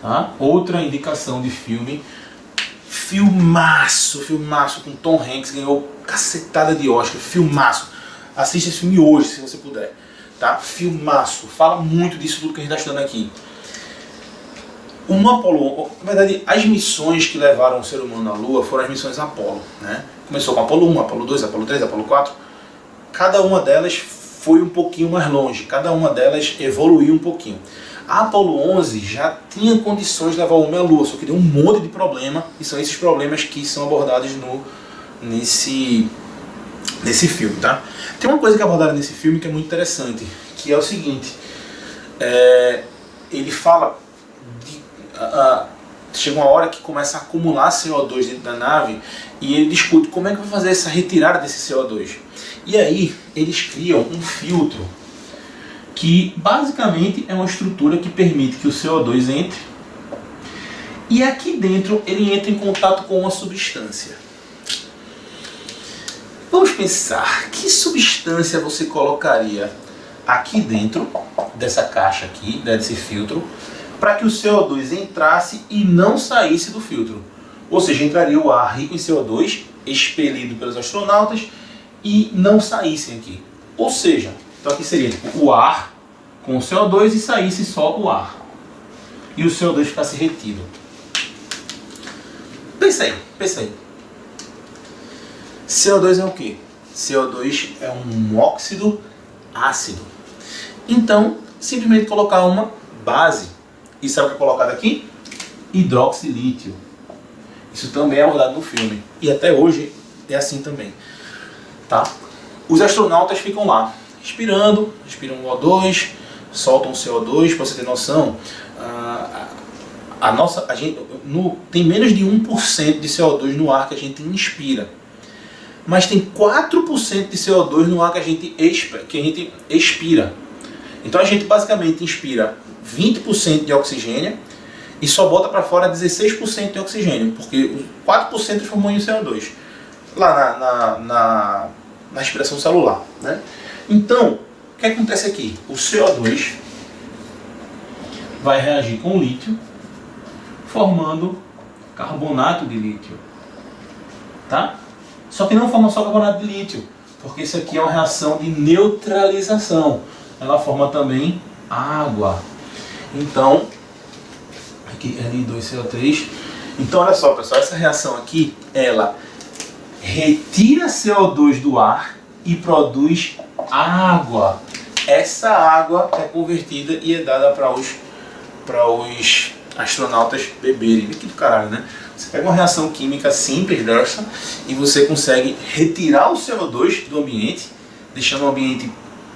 tá? Outra indicação de filme. Filmaço com Tom Hanks, ganhou cacetada de Oscar, filmaço. Assista esse filme hoje, se você puder, tá? Filmaço, fala muito disso tudo que a gente está estudando aqui. Na verdade, as missões que levaram o ser humano à Lua foram as missões Apollo, né? Começou com Apollo 1, Apollo 2, Apollo 3, Apollo 4. Cada uma delas foi um pouquinho mais longe, cada uma delas evoluiu um pouquinho. A Apollo 11 já tinha condições de levar o homem à Lua, só que deu um monte de problema, e são esses problemas que são abordados nesse filme, tá? Tem uma coisa que é abordada nesse filme que é muito interessante, que é o seguinte, ele fala chega uma hora que começa a acumular CO2 dentro da nave, e ele discute como é que vai fazer essa retirada desse CO2. E aí eles criam um filtro que basicamente é uma estrutura que permite que o CO2 entre, e aqui dentro ele entra em contato com uma substância. Vamos pensar, que substância você colocaria aqui dentro dessa caixa aqui, desse filtro, para que o CO2 entrasse e não saísse do filtro? Ou seja, entraria o ar rico em CO2, expelido pelos astronautas, e não saíssem aqui. Ou seja, então aqui seria tipo, o ar com o CO2 e saísse só o ar. E o CO2 ficasse retido. Pensa aí. CO2 é o quê? CO2 é um óxido ácido. Então, simplesmente colocar uma base. E sabe o que é colocado aqui? Hidroxilítio. Isso também é abordado no filme. E até hoje é assim também. Tá? Os astronautas ficam lá, respiram O2, soltam CO2. Para você ter noção, tem menos de 1% de CO2 no ar que a gente inspira. Mas tem 4% de CO2 no ar que a gente expira. Então a gente basicamente inspira 20% de oxigênio e só bota para fora 16% de oxigênio, porque 4% transformou em CO2 lá na respiração celular, né? Então, o que acontece aqui? O CO2 vai reagir com o lítio, formando carbonato de lítio, tá? Só que não forma só carbonato de lítio, porque isso aqui é uma reação de neutralização. Ela forma também água. Então, aqui Ni2CO3. Então, olha só, pessoal, essa reação aqui, ela retira CO2 do ar e produz água. Essa água é convertida e é dada para os astronautas beberem. Que do caralho, né? Você pega uma reação química simples dessa e você consegue retirar o CO2 do ambiente, deixando o ambiente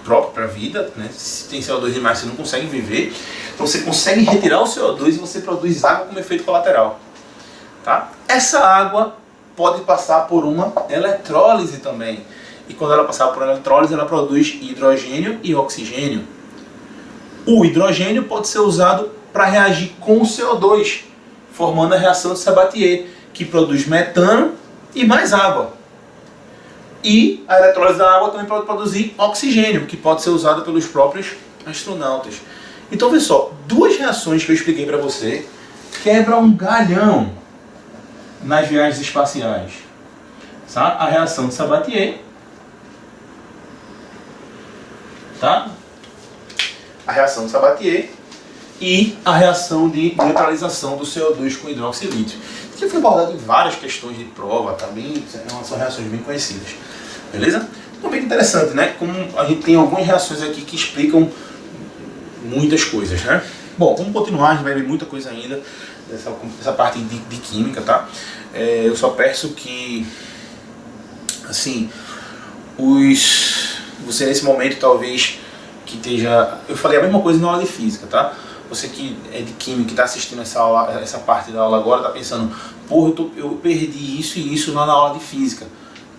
próprio para a vida, né? Se tem CO2 demais você não consegue viver. Então você consegue retirar o CO2 e você produz água como efeito colateral. Tá? Essa água pode passar por uma eletrólise também. E quando ela passar por eletrólise, ela produz hidrogênio e oxigênio. O hidrogênio pode ser usado para reagir com o CO2, formando a reação de Sabatier, que produz metano e mais água. E a eletrólise da água também pode produzir oxigênio, que pode ser usado pelos próprios astronautas. Então, vê só, duas reações que eu expliquei para você quebram um galhão nas viagens espaciais. Tá? A reação de Sabatier, tá? A reação de Sabatier e a reação de neutralização do CO2 com hidroxilítio. Isso foi abordado em várias questões de prova, tá? São reações bem conhecidas. Beleza? Então, bem interessante, né? Como a gente tem algumas reações aqui que explicam muitas coisas, né? Bom, vamos continuar, a gente vai ver muita coisa ainda dessa parte de química, tá? Eu só peço que, assim, você nesse momento talvez que esteja... Eu falei a mesma coisa na aula de física, tá? Você que é de química, que está assistindo essa aula, essa parte da aula agora, está pensando, porra, eu perdi isso e isso lá na aula de física.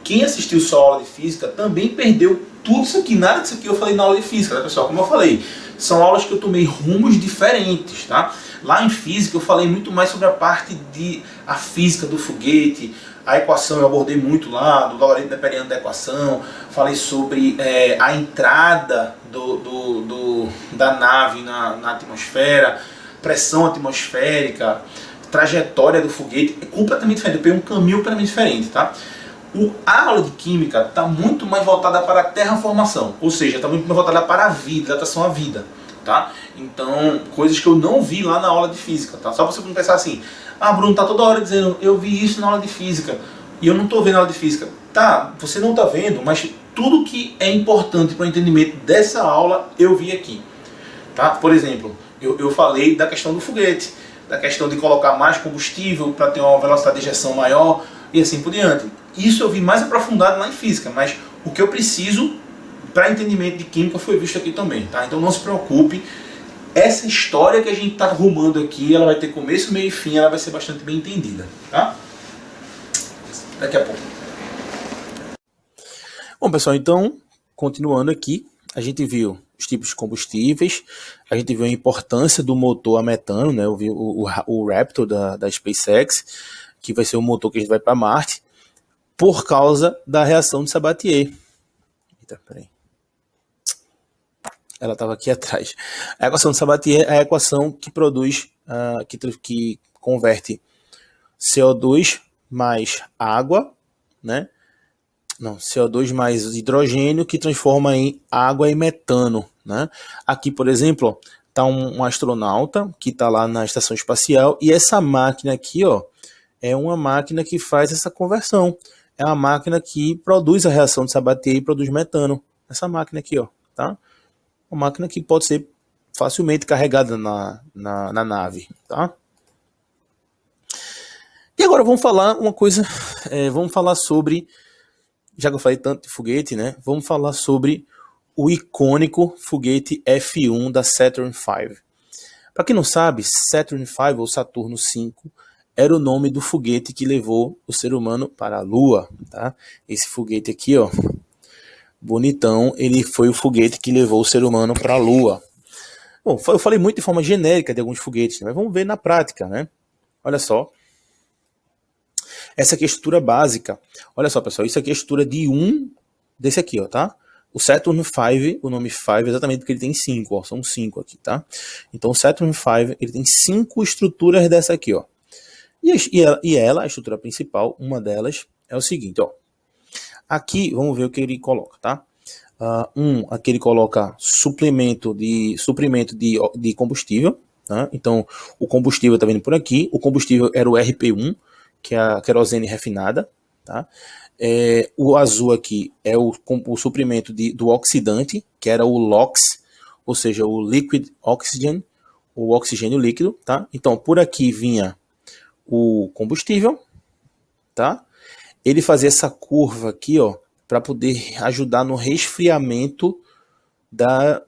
Quem assistiu só a aula de física também perdeu tudo isso aqui, nada disso aqui eu falei na aula de física, tá, pessoal? Como eu falei, são aulas que eu tomei rumos diferentes, tá? Lá em física eu falei muito mais sobre a parte de a física do foguete, a equação eu abordei muito lá, do logaritmo neperiano da equação, falei sobre a entrada da nave na atmosfera, pressão atmosférica, trajetória do foguete, é completamente diferente, eu peguei um caminho completamente diferente, tá? A aula de química está muito mais voltada para a terraformação, ou seja, está muito mais voltada para a vida, adaptação à vida, tá? Então, coisas que eu não vi lá na aula de física, tá? Só para você não pensar assim, ah, Bruno, tá toda hora dizendo, eu vi isso na aula de física, e eu não estou vendo na aula de física. Tá, você não está vendo, mas tudo que é importante para o entendimento dessa aula, eu vi aqui, tá? Por exemplo, eu falei da questão do foguete, da questão de colocar mais combustível para ter uma velocidade de ejeção maior, e assim por diante. Isso eu vi mais aprofundado lá em física, mas o que eu preciso para entendimento de química foi visto aqui também, tá? Então não se preocupe, essa história que a gente está arrumando aqui, ela vai ter começo, meio e fim, ela vai ser bastante bem entendida, tá? Daqui a pouco. Bom, pessoal, então, continuando aqui, a gente viu os tipos de combustíveis, a gente viu a importância do motor a metano, né? Eu vi o Raptor da SpaceX, que vai ser o motor que a gente vai para Marte, por causa da reação de Sabatier. Eita, peraí. Ela estava aqui atrás. A equação de Sabatier é a equação que produz, que converte CO2 mais água, né? Não, CO2 mais hidrogênio, que transforma em água e metano, né? Aqui, por exemplo, está um astronauta que está lá na estação espacial, e essa máquina aqui, ó, é uma máquina que faz essa conversão. É uma máquina que produz a reação de Sabatier e produz metano. Essa máquina aqui, ó, tá? Uma máquina que pode ser facilmente carregada na nave, tá? E agora vamos falar uma coisa, vamos falar sobre, já que eu falei tanto de foguete, né? Vamos falar sobre o icônico foguete F1 da Saturn V. Para quem não sabe, Saturn V ou Saturno V era o nome do foguete que levou o ser humano para a Lua, tá? Esse foguete aqui, ó, bonitão, ele foi o foguete que levou o ser humano para a Lua. Bom, eu falei muito de forma genérica de alguns foguetes, mas vamos ver na prática, né? Olha só. Essa aqui é a estrutura básica. Olha só, pessoal, isso aqui é a estrutura de um desse aqui, ó, tá? O Saturn V, o nome 5 é exatamente porque ele tem 5, ó, são 5 aqui, tá? Então o Saturn V, ele tem 5 estruturas dessa aqui, ó. E ela, a estrutura principal, uma delas é o seguinte, ó. Aqui, vamos ver o que ele coloca, tá? Aqui ele coloca suprimento de combustível, tá? Então, o combustível tá vindo por aqui. O combustível era o RP1, que é a querosene refinada, tá? O azul aqui é o suprimento do oxidante, que era o LOX, ou seja, o Liquid Oxygen, o oxigênio líquido, tá? Então, por aqui vinha o combustível, tá? Ele fazia essa curva aqui, ó, para poder ajudar no resfriamento da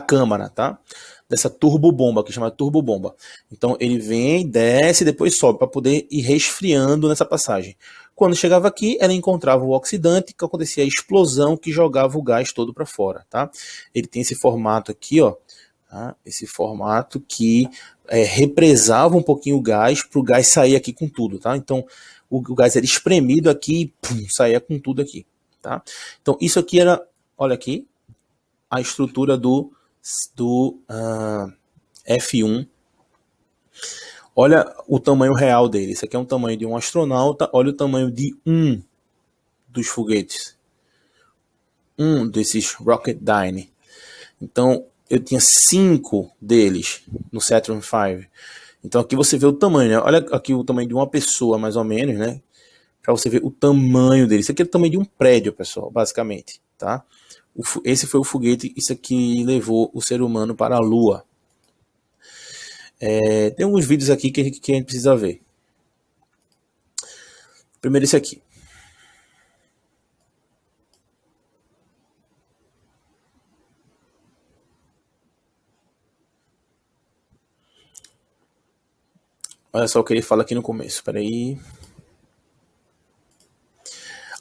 câmara, tá? Dessa turbobomba, que chama turbobomba. Então ele vem, desce e depois sobe para poder ir resfriando nessa passagem. Quando chegava aqui, ela encontrava o oxidante, que acontecia a explosão que jogava o gás todo para fora, tá? Ele tem esse formato aqui, ó, tá? Esse formato que represava um pouquinho o gás para o gás sair aqui com tudo, tá? Então o gás era espremido aqui e pum, saía com tudo aqui, tá? Então isso aqui era, olha aqui, a estrutura do F1. Olha o tamanho real dele. Isso aqui é um tamanho de um astronauta. Olha o tamanho de um dos foguetes. Um desses Rocketdyne. Então, eu tinha 5 deles no Saturn V. Então aqui você vê o tamanho, né? Olha aqui o tamanho de uma pessoa, mais ou menos, né? Para você ver o tamanho dele. Isso aqui é o tamanho de um prédio, pessoal, basicamente, tá? Esse foi o foguete, isso aqui levou o ser humano para a Lua. Tem alguns vídeos aqui que a gente precisa ver. Primeiro esse aqui. Olha só o que ele fala aqui no começo. Peraí.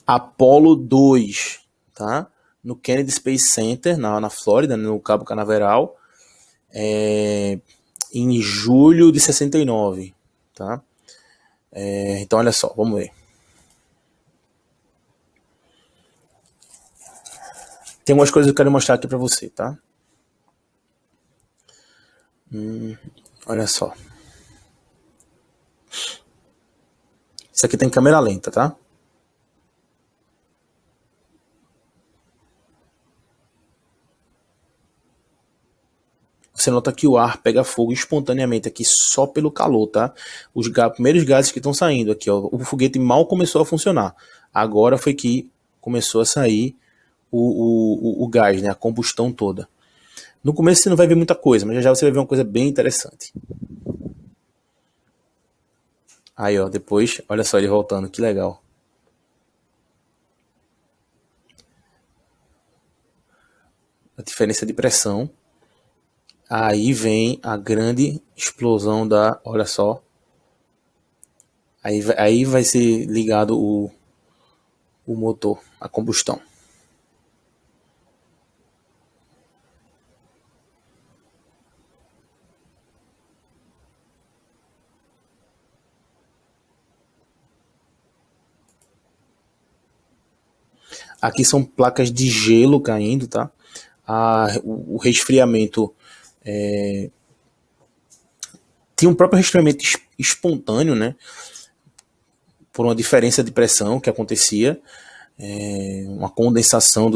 Apollo 2, tá? No Kennedy Space Center, na Flórida, no Cabo Canaveral, em julho de 69, tá? Então, olha só, vamos ver. Tem umas coisas que eu quero mostrar aqui para você, tá? Olha só. Isso aqui tem câmera lenta, tá? Você nota que o ar pega fogo espontaneamente aqui só pelo calor, tá? Os primeiros gases que estão saindo aqui, ó. O foguete mal começou a funcionar. Agora foi que começou a sair o gás, né? A combustão toda. No começo você não vai ver muita coisa, mas já você vai ver uma coisa bem interessante. Aí, ó, depois, olha só ele voltando, que legal. A diferença de pressão. Aí vem a grande explosão da, olha só. Aí vai ser ligado o motor, a combustão. Aqui são placas de gelo caindo, tá? O resfriamento tinha um próprio resfriamento espontâneo, né? Por uma diferença de pressão que acontecia, uma condensação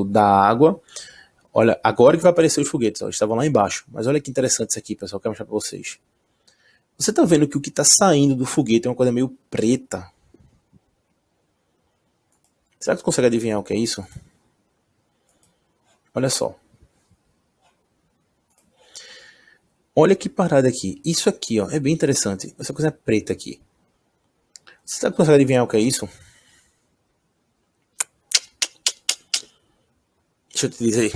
da água. Olha, agora que vai aparecer os foguetes, ó, eles estavam lá embaixo. Mas olha que interessante isso aqui, pessoal, que eu quero mostrar para vocês. Você tá vendo que o que tá saindo do foguete é uma coisa meio preta. Será que você consegue adivinhar o que é isso? Olha só. Olha que parada aqui. Isso aqui, ó, é bem interessante. Essa coisa preta aqui. Você consegue adivinhar o que é isso? Deixa eu te dizer.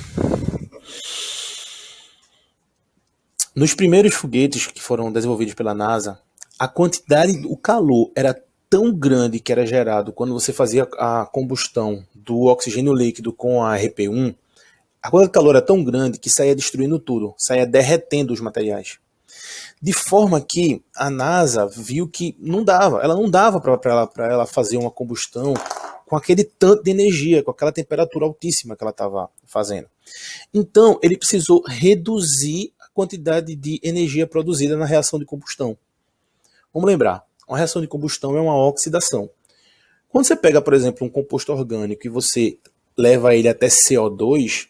Nos primeiros foguetes que foram desenvolvidos pela NASA, a quantidade, o calor era tão grande que era gerado quando você fazia a combustão do oxigênio líquido com a RP-1, a quantidade de calor era tão grande que saía destruindo tudo, saía derretendo os materiais. De forma que a NASA viu que ela não dava para ela fazer uma combustão com aquele tanto de energia, com aquela temperatura altíssima que ela estava fazendo. Então, ele precisou reduzir a quantidade de energia produzida na reação de combustão. Vamos lembrar, uma reação de combustão é uma oxidação. Quando você pega, por exemplo, um composto orgânico e você leva ele até CO2,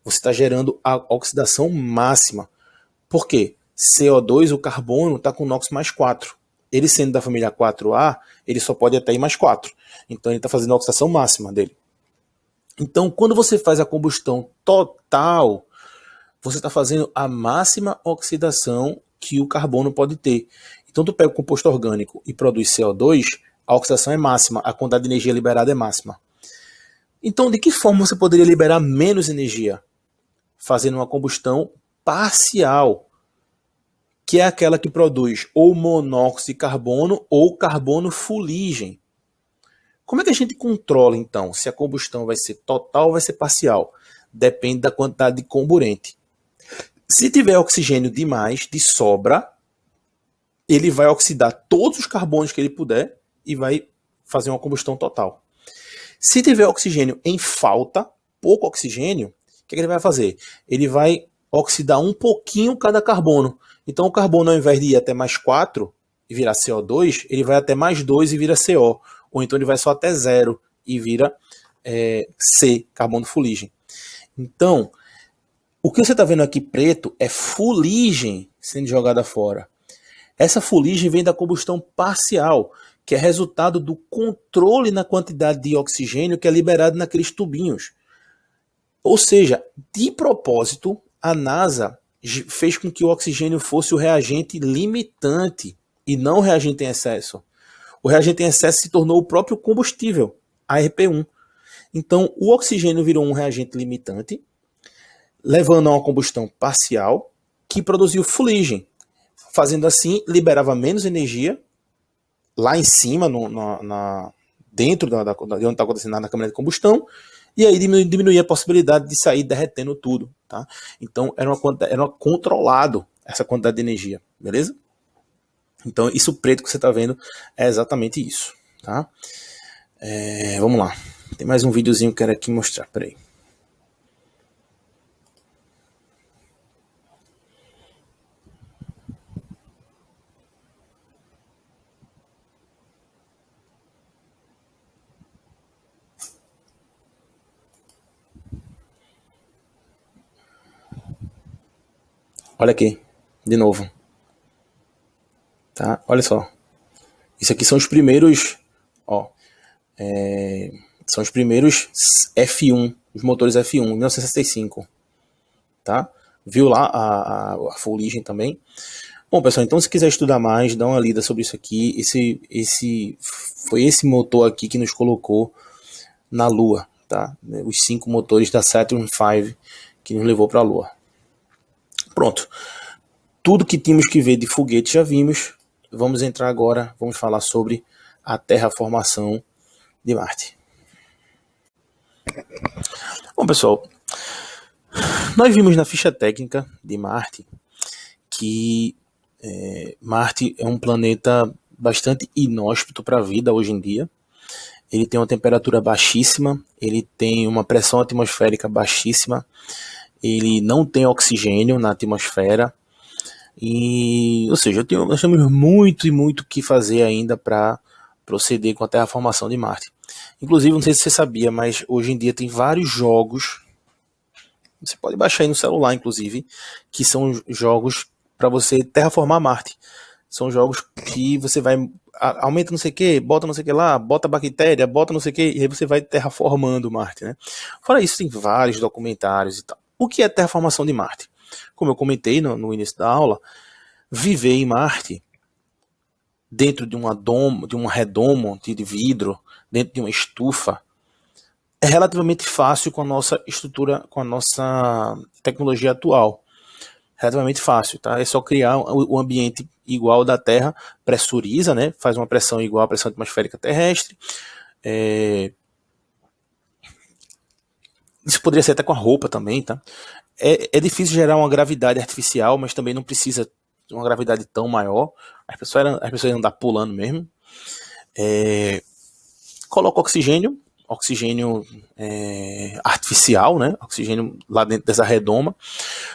você está gerando a oxidação máxima. Por quê? CO2, o carbono, está com NOx mais 4. Ele sendo da família 4A, ele só pode até ir mais 4. Então ele está fazendo a oxidação máxima dele. Então, quando você faz a combustão total, você está fazendo a máxima oxidação que o carbono pode ter. Então, tu pega o composto orgânico e produz CO2, a oxidação é máxima, a quantidade de energia liberada é máxima. Então, de que forma você poderia liberar menos energia? Fazendo uma combustão parcial, que é aquela que produz ou monóxido de carbono ou carbono fuligem. Como é que a gente controla, então, se a combustão vai ser total ou vai ser parcial? Depende da quantidade de comburente. Se tiver oxigênio demais, de sobra, ele vai oxidar todos os carbonos que ele puder e vai fazer uma combustão total. Se tiver oxigênio em falta, pouco oxigênio, o que ele vai fazer? Ele vai oxidar um pouquinho cada carbono. Então o carbono, ao invés de ir até mais 4 e virar CO2, ele vai até mais 2 e vira CO. Ou então ele vai só até 0 e vira C, carbono fuligem. Então, o que você está vendo aqui preto é fuligem sendo jogada fora. Essa fuligem vem da combustão parcial, que é resultado do controle na quantidade de oxigênio que é liberado naqueles tubinhos. Ou seja, de propósito, a NASA fez com que o oxigênio fosse o reagente limitante e não o reagente em excesso. O reagente em excesso se tornou o próprio combustível, a RP-1. Então, o oxigênio virou um reagente limitante, levando a uma combustão parcial, que produziu fuligem. Fazendo assim, liberava menos energia lá em cima, dentro de onde está acontecendo na câmara de combustão, e aí diminuía a possibilidade de sair derretendo tudo, tá? Então era controlado essa quantidade de energia, beleza? Então isso preto que você está vendo é exatamente isso, tá? Vamos lá, tem mais um videozinho que eu quero aqui mostrar, peraí. Olha aqui, de novo, tá? Olha só, isso aqui são os primeiros, ó, são os primeiros F1, os motores F1, 1965, tá? Viu lá a fuligem também. Bom, pessoal, então se quiser estudar mais, dá uma lida sobre isso aqui. Foi esse motor aqui que nos colocou na Lua, tá? Os 5 motores da Saturn V que nos levou para a Lua. Pronto. Tudo que tínhamos que ver de foguete já vimos. Vamos entrar agora, vamos falar sobre a terraformação de Marte. Bom, pessoal, nós vimos na ficha técnica de Marte que Marte é um planeta bastante inóspito para a vida hoje em dia. Ele tem uma temperatura baixíssima, ele tem uma pressão atmosférica baixíssima, ele não tem oxigênio na atmosfera, ou seja, nós temos muito e muito que fazer ainda para proceder com a terraformação de Marte. Inclusive, não sei se você sabia, mas hoje em dia tem vários jogos, você pode baixar aí no celular, inclusive, que são jogos para você terraformar Marte. São jogos que você vai, aumenta não sei o que, bota não sei o que lá, bota bactéria, bota não sei o que, e aí você vai terraformando Marte, né? Fora isso, tem vários documentários e tal. O que é terraformação de Marte? Como eu comentei no início da aula, viver em Marte, dentro de um redomo de vidro, dentro de uma estufa, é relativamente fácil com a nossa estrutura, com a nossa tecnologia atual. Relativamente fácil, tá? É só criar o ambiente igual da Terra, pressuriza, né? Faz uma pressão igual à pressão atmosférica terrestre. Isso poderia ser até com a roupa também, tá? É difícil gerar uma gravidade artificial, mas também não precisa de uma gravidade tão maior. As pessoas iam andar pulando mesmo. Coloca oxigênio artificial, né? Oxigênio lá dentro dessa redoma.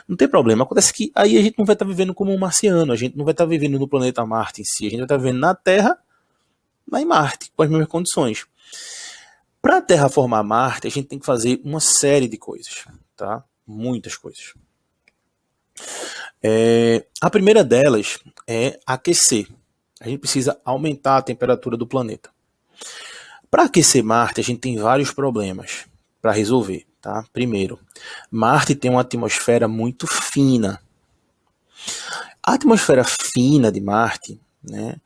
Não tem problema. Acontece que aí a gente não vai estar vivendo como um marciano, a gente não vai estar vivendo no planeta Marte em si, a gente vai estar vivendo na Terra, mas em Marte, com as mesmas condições. Para terraformar Marte, a gente tem que fazer uma série de coisas, tá? Muitas coisas. A primeira delas é aquecer. A gente precisa aumentar a temperatura do planeta. Para aquecer Marte, a gente tem vários problemas para resolver, tá? Primeiro, Marte tem uma atmosfera muito fina. A atmosfera fina de Marte, né,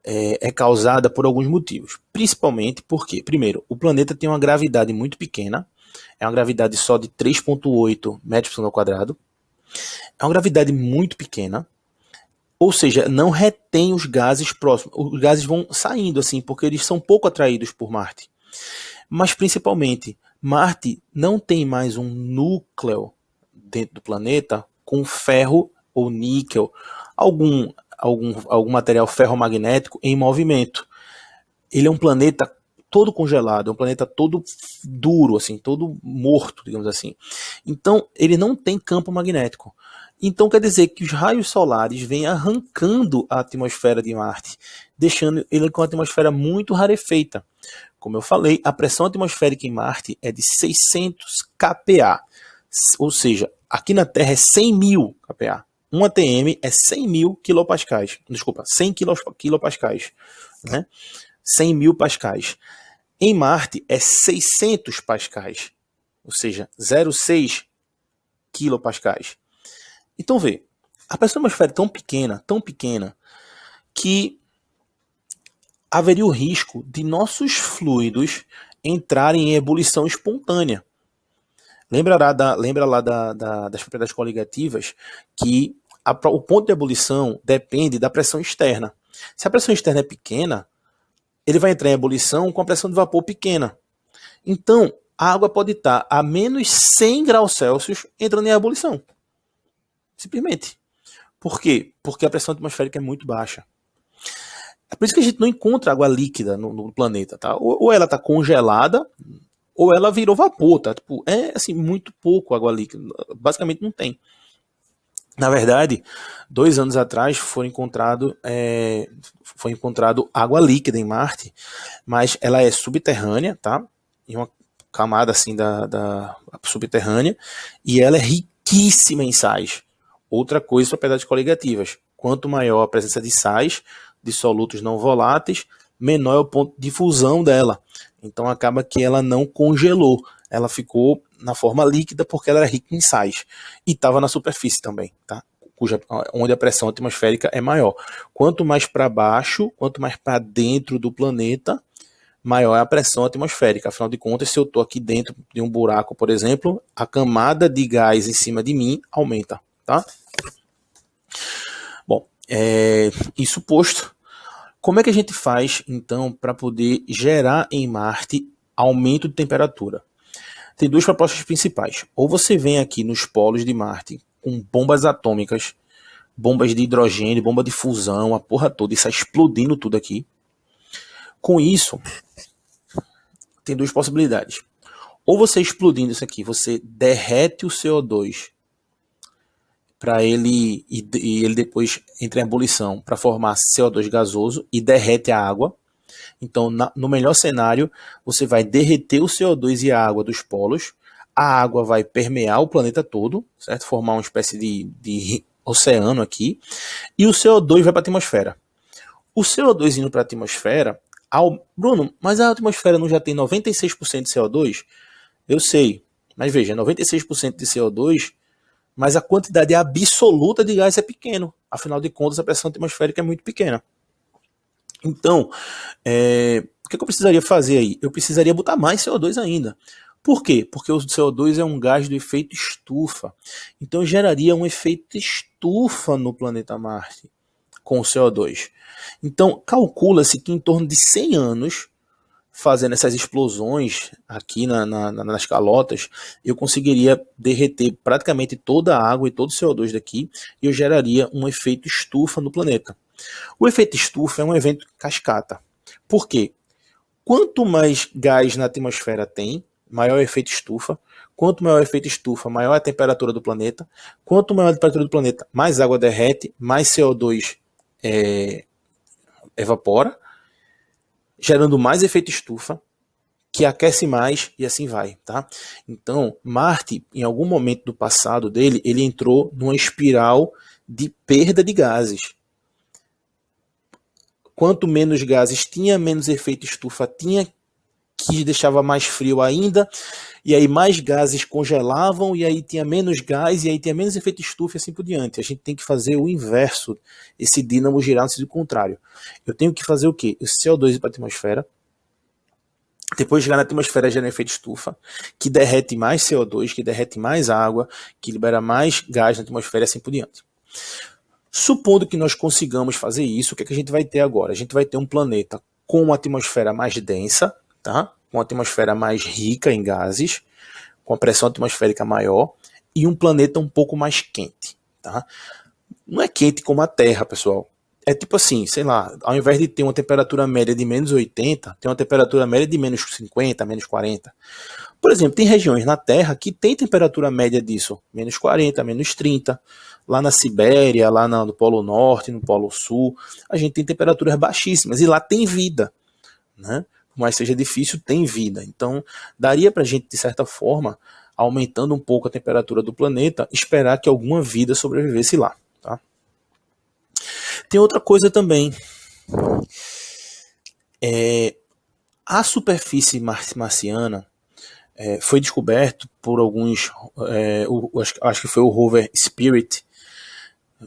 é causada por alguns motivos. Principalmente porque, primeiro, o planeta tem uma gravidade muito pequena. É uma gravidade só de 3,8 metros por segundo ao quadrado. É uma gravidade muito pequena. Ou seja, não retém os gases próximos. Os gases vão saindo assim, porque eles são pouco atraídos por Marte. Mas principalmente, Marte não tem mais um núcleo dentro do planeta com ferro ou níquel, algum material ferromagnético em movimento. Ele é um planeta todo congelado, é um planeta todo duro, assim, todo morto, digamos assim. Então, ele não tem campo magnético. Então quer dizer que os raios solares vêm arrancando a atmosfera de Marte, deixando ele com a atmosfera muito rarefeita. Como eu falei, a pressão atmosférica em Marte é de 600 kPa, ou seja, aqui na Terra é 100 mil kPa. 1 atm é 100 mil kilopascais. Desculpa, 100 kilopascais, né? 100 mil pascais. Em Marte é 600 pascais, ou seja, 0,6 kilopascais. Então vê, a pressão atmosférica é tão pequena, que haveria o risco de nossos fluidos entrarem em ebulição espontânea. Lembra lá das propriedades coligativas que o ponto de ebulição depende da pressão externa. Se a pressão externa é pequena, ele vai entrar em ebulição com a pressão de vapor pequena. Então, a água pode estar a menos 100 graus Celsius entrando em ebulição. Simplesmente. Por quê? Porque a pressão atmosférica é muito baixa. É por isso que a gente não encontra água líquida no planeta, tá? Ou ela está congelada, ou ela virou vapor, tá? Tipo, é assim, muito pouco água líquida. Basicamente não tem. Na verdade, 2 anos atrás foi encontrado água líquida em Marte, mas ela é subterrânea, tá? Em uma camada assim da subterrânea, e ela é riquíssima em sais. Outra coisa, propriedades coligativas. Quanto maior a presença de sais, de solutos não voláteis, menor é o ponto de fusão dela. Então acaba que ela não congelou, ela ficou na forma líquida porque ela era rica em sais. E estava na superfície também, tá? Onde a pressão atmosférica é maior. Quanto mais para baixo, quanto mais para dentro do planeta, maior é a pressão atmosférica. Afinal de contas, se eu estou aqui dentro de um buraco, por exemplo, a camada de gás em cima de mim aumenta, tá? Bom, isso posto, como é que a gente faz, então, para poder gerar em Marte aumento de temperatura? Tem 2 propostas principais. Ou você vem aqui nos polos de Marte com bombas atômicas, bombas de hidrogênio, bomba de fusão, a porra toda, e sai explodindo tudo aqui. Com isso, tem 2 possibilidades. Ou você explodindo isso aqui, você derrete o CO2 para ele e ele depois entra em ebulição para formar CO2 gasoso e derrete a água. Então, no melhor cenário, você vai derreter o CO2 e a água dos polos, a água vai permear o planeta todo, certo? Formar uma espécie de oceano aqui, e o CO2 vai para a atmosfera. O CO2 indo para a atmosfera, Bruno, mas a atmosfera não já tem 96% de CO2? Eu sei, mas veja, 96% de CO2, mas a quantidade absoluta de gás é pequeno. Afinal de contas, a pressão atmosférica é muito pequena. Então, o que eu precisaria fazer aí? Eu precisaria botar mais CO2 ainda. Por quê? Porque o CO2 é um gás do efeito estufa. Então, geraria um efeito estufa no planeta Marte com o CO2. Então, calcula-se que em torno de 100 anos, fazendo essas explosões aqui nas calotas, eu conseguiria derreter praticamente toda a água e todo o CO2 daqui, e eu geraria um efeito estufa no planeta. O efeito estufa é um evento cascata. Por quê? Quanto mais gás na atmosfera tem, maior é o efeito estufa. Quanto maior é o efeito estufa, maior é a temperatura do planeta. Quanto maior a temperatura do planeta, mais água derrete, mais CO2 evapora, gerando mais efeito estufa, que aquece mais e assim vai, tá? Então, Marte, em algum momento do passado dele, ele entrou numa espiral de perda de gases. Quanto menos gases tinha, menos efeito estufa tinha, que deixava mais frio ainda, e aí mais gases congelavam, e aí tinha menos gás, e aí tinha menos efeito estufa e assim por diante. A gente tem que fazer o inverso, esse dínamo girar no sentido contrário. Eu tenho que fazer o quê? O CO2 para a atmosfera, depois chegar na atmosfera gera um efeito estufa, que derrete mais CO2, que derrete mais água, que libera mais gás na atmosfera e assim por diante. Supondo que nós consigamos fazer isso, o que é que a gente vai ter agora? A gente vai ter um planeta com uma atmosfera mais densa, tá? Com uma atmosfera mais rica em gases, com a pressão atmosférica maior, e um planeta um pouco mais quente, tá? Não é quente como a Terra, pessoal. É tipo assim, sei lá, ao invés de ter uma temperatura média de menos 80, tem uma temperatura média de menos 50, menos 40. Por exemplo, tem regiões na Terra que tem temperatura média disso, menos 40, menos 30. Lá na Sibéria, lá no Polo Norte, no Polo Sul, a gente tem temperaturas baixíssimas e lá tem vida, né? Por mais seja difícil, tem vida. Então, daria pra gente, de certa forma, aumentando um pouco a temperatura do planeta, esperar que alguma vida sobrevivesse lá, tá? Tem outra coisa também. A superfície marciana foi descoberto por alguns, acho que foi o rover Spirit.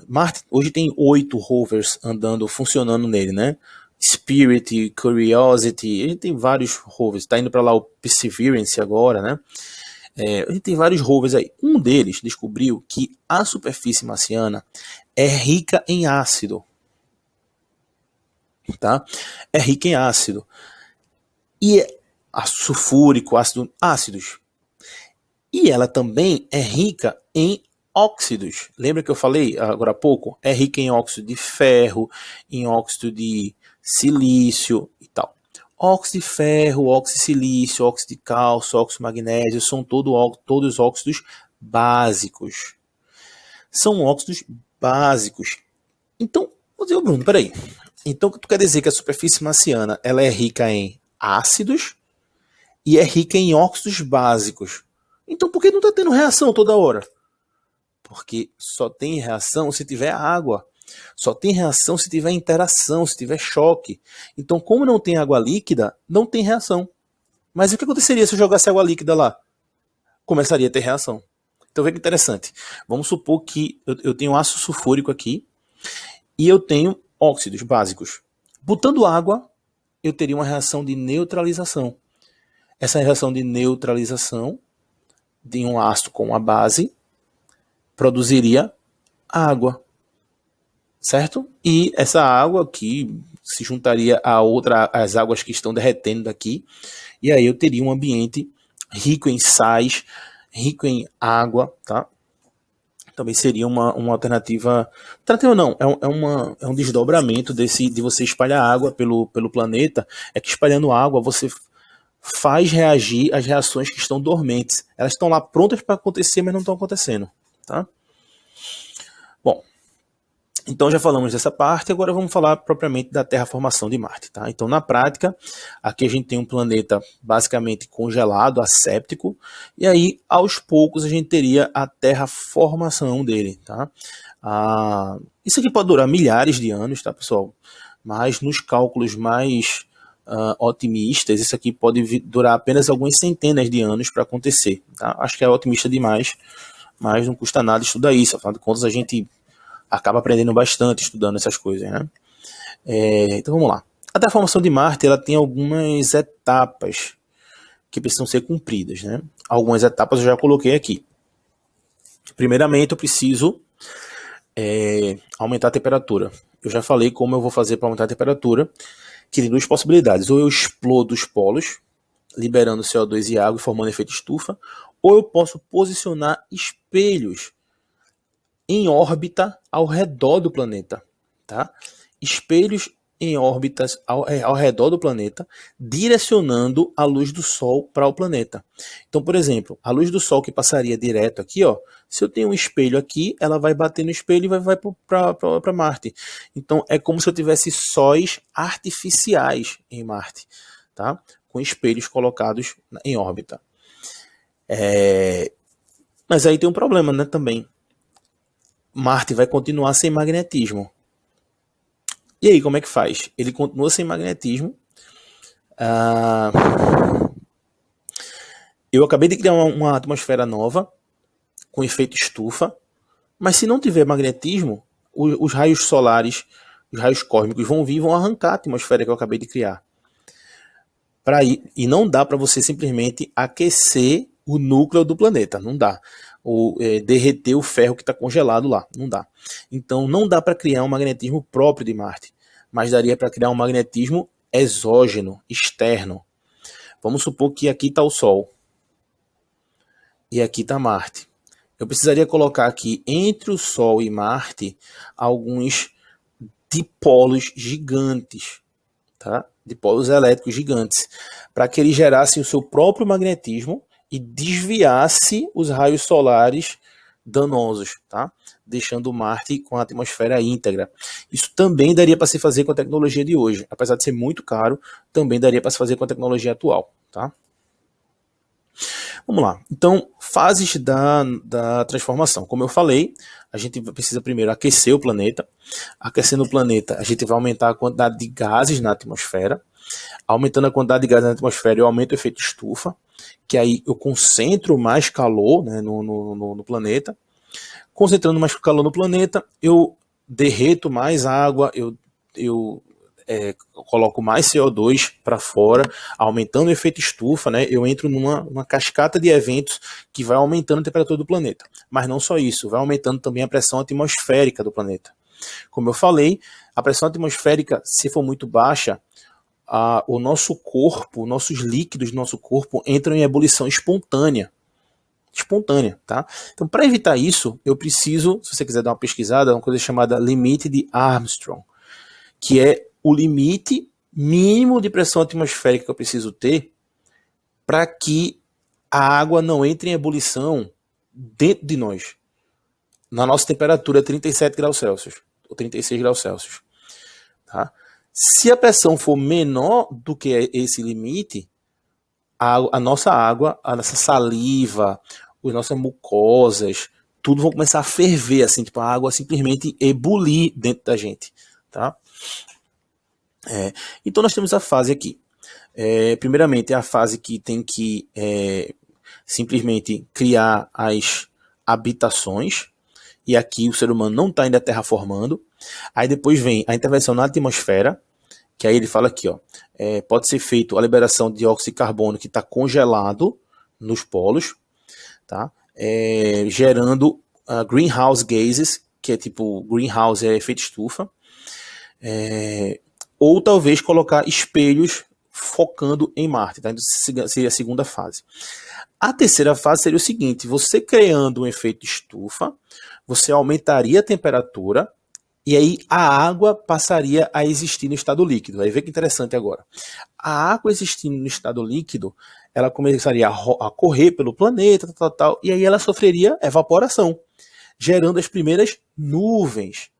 Marte hoje tem 8 rovers andando, funcionando nele, né? Spirit, Curiosity, a gente tem vários rovers. Está indo para lá o Perseverance agora, né? A gente tem vários rovers aí. Um deles descobriu que a superfície marciana é rica em ácido, tá? É rica em ácido. E ácido sulfúrico, ácidos. E ela também é rica em óxidos. Lembra que eu falei agora há pouco? É rica em óxido de ferro, em óxido de silício e tal. Óxido de ferro, óxido de silício, óxido de cálcio, óxido de magnésio, são todos óxidos básicos. São óxidos básicos. Então, vou dizer, Bruno, peraí. Então, tu quer dizer que a superfície marciana ela é rica em ácidos e é rica em óxidos básicos. Então, por que não está tendo reação toda hora? Porque só tem reação se tiver água. Só tem reação se tiver interação, se tiver choque. Então, como não tem água líquida, não tem reação. Mas o que aconteceria se eu jogasse água líquida lá? Começaria a ter reação. Então, veja que interessante. Vamos supor que eu tenho ácido sulfúrico aqui e eu tenho óxidos básicos. Botando água, eu teria uma reação de neutralização. Essa reação de neutralização de um ácido com a base produziria água, certo? E essa água aqui se juntaria a as águas que estão derretendo daqui, e aí eu teria um ambiente rico em sais, rico em água, tá? Também seria uma alternativa. Alternativa não, é um desdobramento de você espalhar água pelo planeta. É que espalhando água você faz reagir as reações que estão dormentes. Elas estão lá prontas para acontecer, mas não estão acontecendo, tá? Bom, então já falamos dessa parte, agora vamos falar propriamente da terraformação de Marte, tá? Então, na prática, aqui a gente tem um planeta basicamente congelado, asséptico, e aí, aos poucos, a gente teria a terraformação dele, tá? Isso aqui pode durar milhares de anos, tá, pessoal? Mas nos cálculos mais otimistas, isso aqui pode durar apenas algumas centenas de anos para acontecer, tá? Acho que é otimista demais, mas não custa nada estudar isso, afinal de contas a gente acaba aprendendo bastante estudando essas coisas, né? Então vamos lá. A terraformação de Marte ela tem algumas etapas que precisam ser cumpridas, né? Algumas etapas eu já coloquei aqui. Primeiramente, eu preciso aumentar a temperatura. Eu já falei como eu vou fazer para aumentar a temperatura, que tem duas possibilidades. Ou eu explodo os polos, liberando CO2 e água e formando efeito estufa, ou eu posso posicionar espelhos em órbita ao redor do planeta, tá? Espelhos em órbitas ao redor do planeta, direcionando a luz do Sol para o planeta. Então, por exemplo, a luz do Sol que passaria direto aqui, ó, se eu tenho um espelho aqui, ela vai bater no espelho e vai para Marte. Então, é como se eu tivesse sóis artificiais em Marte, tá? Com espelhos colocados em órbita. Mas aí tem um problema, né, também. Marte vai continuar sem magnetismo. E aí, como é que faz? Ele continua sem magnetismo. Eu acabei de criar uma atmosfera nova, com efeito estufa, mas se não tiver magnetismo, os raios solares, os raios cósmicos vão vir e vão arrancar a atmosfera que eu acabei de criar. E não dá para você simplesmente aquecer o núcleo do planeta, não dá. Ou derreter o ferro que está congelado lá, não dá. Então não dá para criar um magnetismo próprio de Marte, mas daria para criar um magnetismo exógeno, externo. Vamos supor que aqui está o Sol e aqui está Marte. Eu precisaria colocar aqui entre o Sol e Marte alguns dipolos gigantes, tá? Dipolos elétricos gigantes, para que eles gerassem o seu próprio magnetismo e desviasse os raios solares danosos, tá? Deixando Marte com a atmosfera íntegra. Isso também daria para se fazer com a tecnologia de hoje. Apesar de ser muito caro, também daria para se fazer com a tecnologia atual, tá? Vamos lá. Então, fases da transformação. Como eu falei, a gente precisa primeiro aquecer o planeta. Aquecendo o planeta, a gente vai aumentar a quantidade de gases na atmosfera. Aumentando a quantidade de gases na atmosfera, eu aumento o efeito estufa, que aí eu concentro mais calor, né, no planeta. Concentrando mais calor no planeta, eu derreto mais água, eu coloco mais CO2 para fora, aumentando o efeito estufa, né? Eu entro numa cascata de eventos que vai aumentando a temperatura do planeta. Mas não só isso, vai aumentando também a pressão atmosférica do planeta. Como eu falei, a pressão atmosférica, se for muito baixa, o nosso corpo, nossos líquidos do nosso corpo entram em ebulição espontânea, tá? Então, para evitar isso, eu preciso, se você quiser dar uma pesquisada, uma coisa chamada limite de Armstrong, que é o limite mínimo de pressão atmosférica que eu preciso ter para que a água não entre em ebulição dentro de nós. Na nossa temperatura 37 graus Celsius, ou 36 graus Celsius. Tá? Se a pressão for menor do que esse limite, a nossa água, a nossa saliva, as nossas mucosas, tudo vão começar a ferver, assim, tipo, a água simplesmente ebulir dentro da gente, tá? Então nós temos a fase aqui. Primeiramente, é a fase que tem que simplesmente criar as habitações, e aqui o ser humano não está ainda terraformando. Aí depois vem a intervenção na atmosfera, que aí ele fala aqui, ó, pode ser feito a liberação de dióxido de carbono que está congelado nos polos, tá? Gerando greenhouse gases, que é tipo, greenhouse é efeito estufa, ou talvez colocar espelhos focando em Marte, tá? Então seria a segunda fase. A terceira fase seria o seguinte: você criando um efeito estufa, você aumentaria a temperatura e aí a água passaria a existir no estado líquido. Aí vê que interessante agora. A água existindo no estado líquido, ela começaria a correr pelo planeta, e aí ela sofreria evaporação, gerando as primeiras nuvens.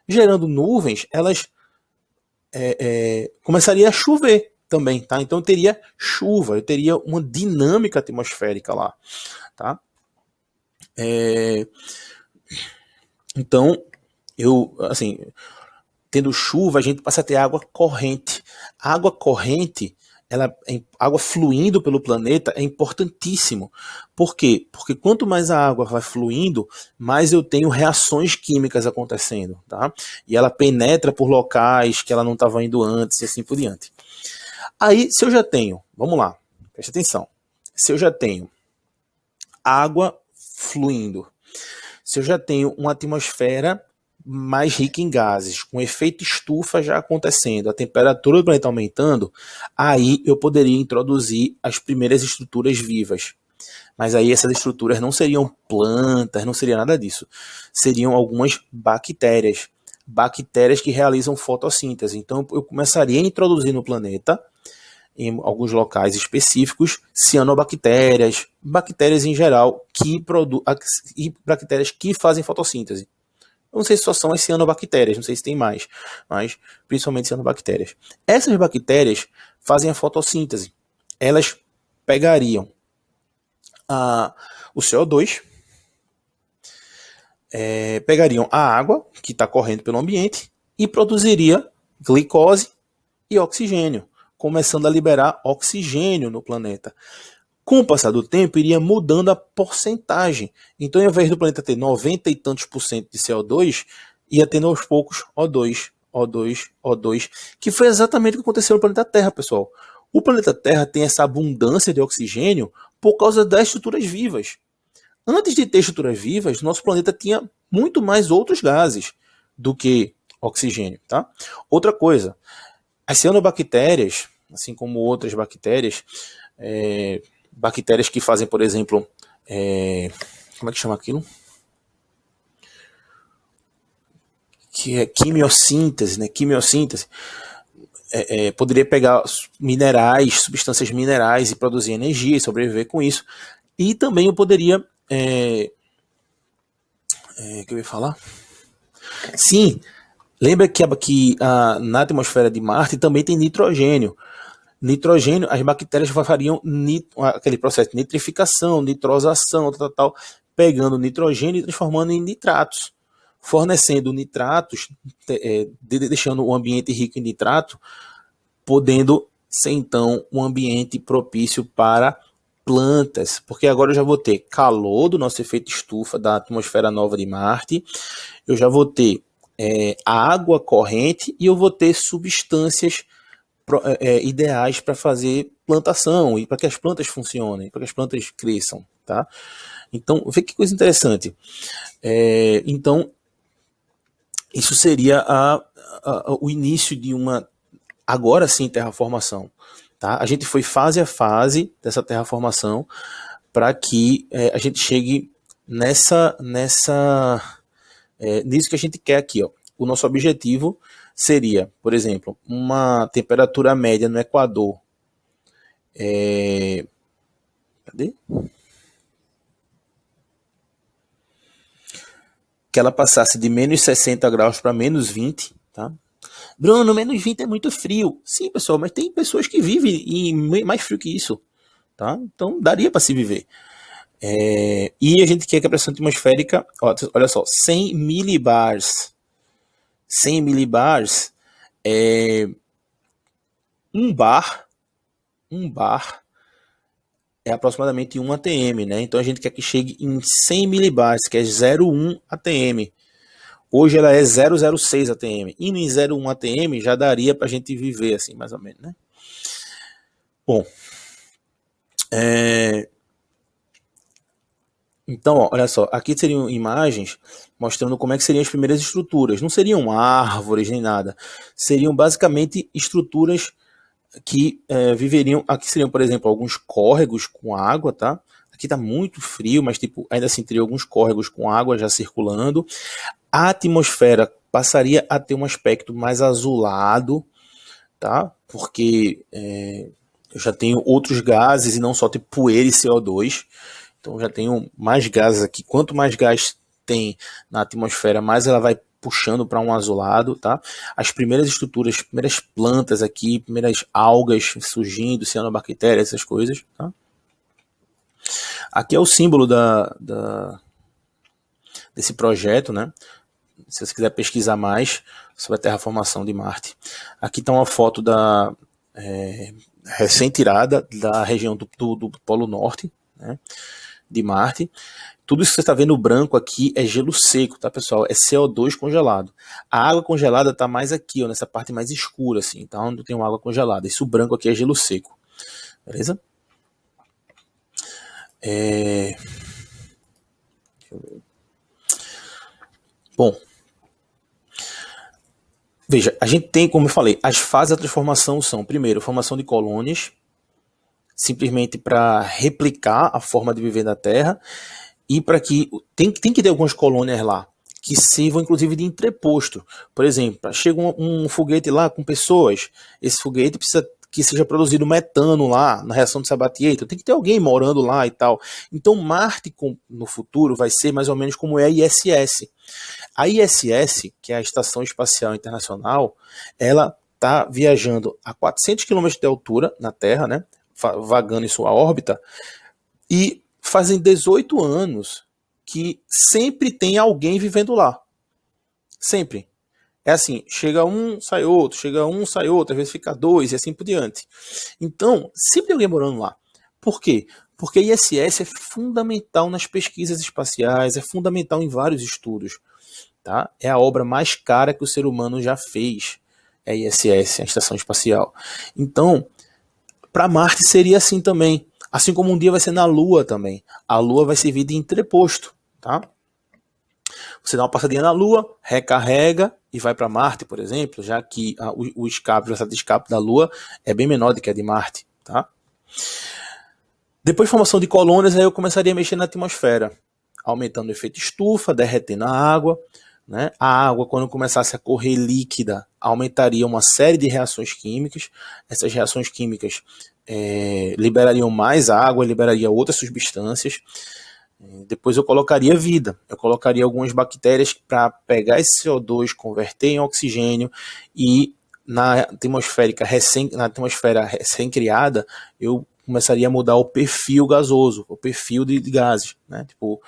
Gerando nuvens, elas começaria a chover também, tá? Então eu teria chuva, eu teria uma dinâmica atmosférica lá, tá? Então, assim, tendo chuva, a gente passa a ter água corrente. A água corrente, água fluindo pelo planeta é importantíssimo. Por quê? Porque quanto mais a água vai fluindo, mais eu tenho reações químicas acontecendo, tá? E ela penetra por locais que ela não estava indo antes e assim por diante. Aí, se eu já tenho, vamos lá, preste atenção. Se eu já tenho água fluindo, se eu já tenho uma atmosfera mais rica em gases, com efeito estufa já acontecendo, a temperatura do planeta aumentando, aí eu poderia introduzir as primeiras estruturas vivas. Mas aí essas estruturas não seriam plantas, não seria nada disso. Seriam algumas bactérias. Bactérias que realizam fotossíntese. Então eu começaria a introduzir no planeta, em alguns locais específicos, cianobactérias, bactérias em geral, e bactérias que fazem fotossíntese. Eu não sei se só são as cianobactérias, não sei se tem mais, mas principalmente cianobactérias. Essas bactérias fazem a fotossíntese. Elas pegariam o CO2, pegariam a água que está correndo pelo ambiente e produziria glicose e oxigênio, começando a liberar oxigênio no planeta. Com o passar do tempo, iria mudando a porcentagem. Então, ao invés do planeta ter 90 e tantos por cento de CO2, ia tendo aos poucos O2, O2, O2, que foi exatamente o que aconteceu no planeta Terra, pessoal. O planeta Terra tem essa abundância de oxigênio por causa das estruturas vivas. Antes de ter estruturas vivas, nosso planeta tinha muito mais outros gases do que oxigênio, tá? Outra coisa, as cianobactérias, assim como outras bactérias, bactérias que fazem, por exemplo, como é que chama aquilo? Que é quimiossíntese, né? Quimiossíntese. Poderia pegar minerais, substâncias minerais e produzir energia e sobreviver com isso. E também eu poderia... que eu ia falar? Sim, lembra que na atmosfera de Marte também tem nitrogênio. Nitrogênio, as bactérias fariam aquele processo de nitrificação, nitrosação, tal, pegando nitrogênio e transformando em nitratos, fornecendo nitratos, deixando o ambiente rico em nitrato, podendo ser então um ambiente propício para plantas, porque agora eu já vou ter calor do nosso efeito estufa da atmosfera nova de Marte, eu já vou ter a água corrente e eu vou ter substâncias ideais para fazer plantação e para que as plantas funcionem, para que as plantas cresçam, tá? Então, vê que coisa interessante. Então, isso seria o início de uma, agora sim, terraformação. Tá? A gente foi fase a fase dessa terraformação para que a gente chegue nisso que a gente quer aqui. Ó. O nosso objetivo seria, por exemplo, uma temperatura média no Equador. Cadê? Que ela passasse de menos 60 graus para menos 20, tá? Bruno, menos 20 é muito frio. Sim, pessoal, mas tem pessoas que vivem em mais frio que isso, tá? Então daria para se viver. E a gente quer que a pressão atmosférica, olha só, 100 milibars. 100 milibars é um bar é aproximadamente 1 atm, né? Então a gente quer que chegue em 100 milibars, que é 0,1 atm. Hoje ela é 0,06 atm. Indo em 0,1 atm já daria para a gente viver assim, mais ou menos, né? Bom, então, ó, olha só, aqui seriam imagens mostrando como é que seriam as primeiras estruturas. Não seriam árvores nem nada. Seriam basicamente estruturas que viveriam. Aqui seriam, por exemplo, alguns córregos com água, tá? Aqui tá muito frio, mas tipo, ainda assim teria alguns córregos com água já circulando. A atmosfera passaria a ter um aspecto mais azulado, tá? Porque eu já tenho outros gases e não só tipo poeira e CO2. Então já tenho mais gases aqui. Quanto mais gás tem na atmosfera, mais ela vai puxando para um azulado, tá? As primeiras estruturas, as primeiras plantas aqui, primeiras algas surgindo, cianobactérias, essas coisas, tá? Aqui é o símbolo desse projeto, né? Se você quiser pesquisar mais sobre a terraformação de Marte. Aqui está uma foto recém-tirada da região do Polo Norte, né, de Marte. Tudo isso que você está vendo branco aqui é gelo seco, tá, pessoal? É CO2 congelado. A água congelada está mais aqui, ó, nessa parte mais escura, assim, tá? Onde tem uma água congelada. Isso branco aqui é gelo seco. Beleza? Deixa eu ver. Bom, veja, a gente tem, como eu falei, as fases da transformação são, primeiro, formação de colônias, simplesmente para replicar a forma de viver da Terra, e para que tem que ter algumas colônias lá que sirvam inclusive de entreposto. Por exemplo, chega um foguete lá com pessoas, esse foguete precisa que seja produzido metano lá na reação de Sabatier, então tem que ter alguém morando lá e tal. Então Marte no futuro vai ser mais ou menos como é a ISS. A ISS, que é a Estação Espacial Internacional, ela está viajando a 400 km de altura na Terra, né, vagando em sua órbita, e fazem 18 anos que sempre tem alguém vivendo lá. Sempre. É assim, chega um, sai outro, chega um, sai outro, às vezes fica dois e assim por diante. Então, sempre tem alguém morando lá. Por quê? Porque a ISS é fundamental nas pesquisas espaciais, é fundamental em vários estudos. Tá? É a obra mais cara que o ser humano já fez, é a ISS, a Estação Espacial. Então, para Marte seria assim também. Assim como um dia vai ser na Lua também. A Lua vai servir de entreposto, tá? Você dá uma passadinha na Lua, recarrega e vai para Marte, por exemplo, já que o escape, a velocidade de escape da Lua é bem menor do que a de Marte, tá? Depois de formação de colônias, aí eu começaria a mexer na atmosfera, aumentando o efeito estufa, derretendo a água, né? A água, quando começasse a correr líquida, aumentaria uma série de reações químicas. Essas reações químicas liberariam mais água, liberaria outras substâncias. Depois eu colocaria vida, eu colocaria algumas bactérias para pegar esse CO2, converter em oxigênio e na atmosfera recém-criada, eu começaria a mudar o perfil gasoso, o perfil de gases, né? Tipo,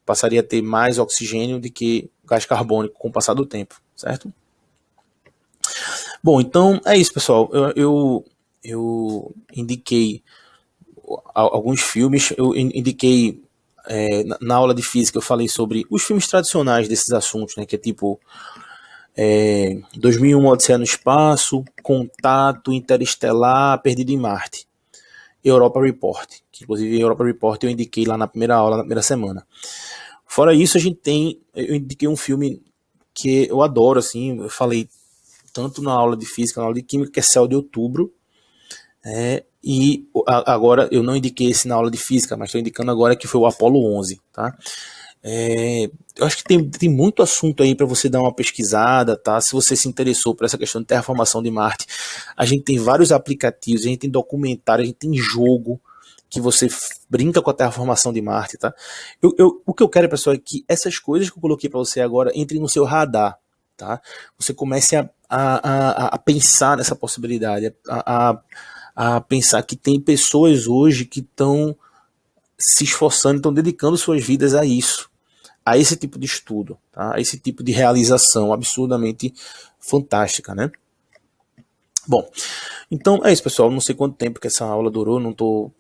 passaria a ter mais oxigênio do que gás carbônico com o passar do tempo, certo? Bom, então é isso, pessoal. Eu indiquei alguns filmes, eu indiquei na aula de física, eu falei sobre os filmes tradicionais desses assuntos, né, que é tipo 2001, Odisseia no Espaço, Contato, Interestelar, Perdido em Marte, Europa Report, que inclusive Europa Report eu indiquei lá na primeira aula, na primeira semana. Fora isso, eu indiquei um filme que eu adoro, assim, eu falei tanto na aula de física, na aula de química, que é Céu de Outubro, e agora eu não indiquei esse na aula de física, mas estou indicando agora que foi o Apollo 11, tá? Eu acho que tem muito assunto aí para você dar uma pesquisada, tá? Se você se interessou por essa questão de terraformação de Marte, a gente tem vários aplicativos, a gente tem documentário, a gente tem jogo que você brinca com a terraformação de Marte, tá? O que eu quero, pessoal, é que essas coisas que eu coloquei para você agora entrem no seu radar, tá? Você comece a pensar nessa possibilidade, a pensar que tem pessoas hoje que estão se esforçando, estão dedicando suas vidas a isso, a esse tipo de estudo, tá? A esse tipo de realização absurdamente fantástica, né? Bom, então é isso, pessoal. Não sei quanto tempo que essa aula durou, não estou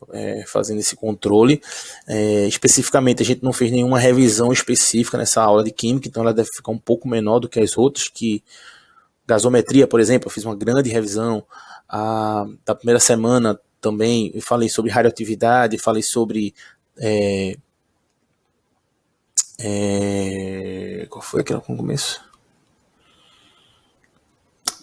fazendo esse controle. Especificamente, a gente não fez nenhuma revisão específica nessa aula de química, então ela deve ficar um pouco menor do que as outras, que gasometria, por exemplo, eu fiz uma grande revisão. Da primeira semana também eu falei sobre radioatividade, falei sobre qual foi aquela com o começo?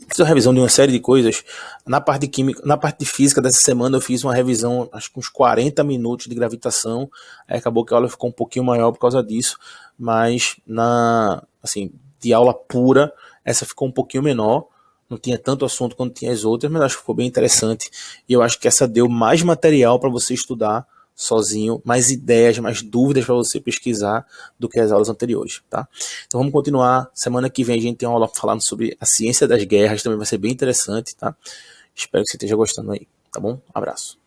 Fiz uma revisão de uma série de coisas. Na parte de química, na parte de física dessa semana eu fiz uma revisão, acho que uns 40 minutos de gravitação. Aí acabou que a aula ficou um pouquinho maior por causa disso, mas assim, de aula pura, essa ficou um pouquinho menor. Não tinha tanto assunto quanto tinha as outras, mas acho que ficou bem interessante. E eu acho que essa deu mais material para você estudar sozinho, mais ideias, mais dúvidas para você pesquisar do que as aulas anteriores, tá? Então vamos continuar. Semana que vem a gente tem uma aula falando sobre a ciência das guerras, também vai ser bem interessante, tá? Espero que você esteja gostando aí, tá bom? Abraço.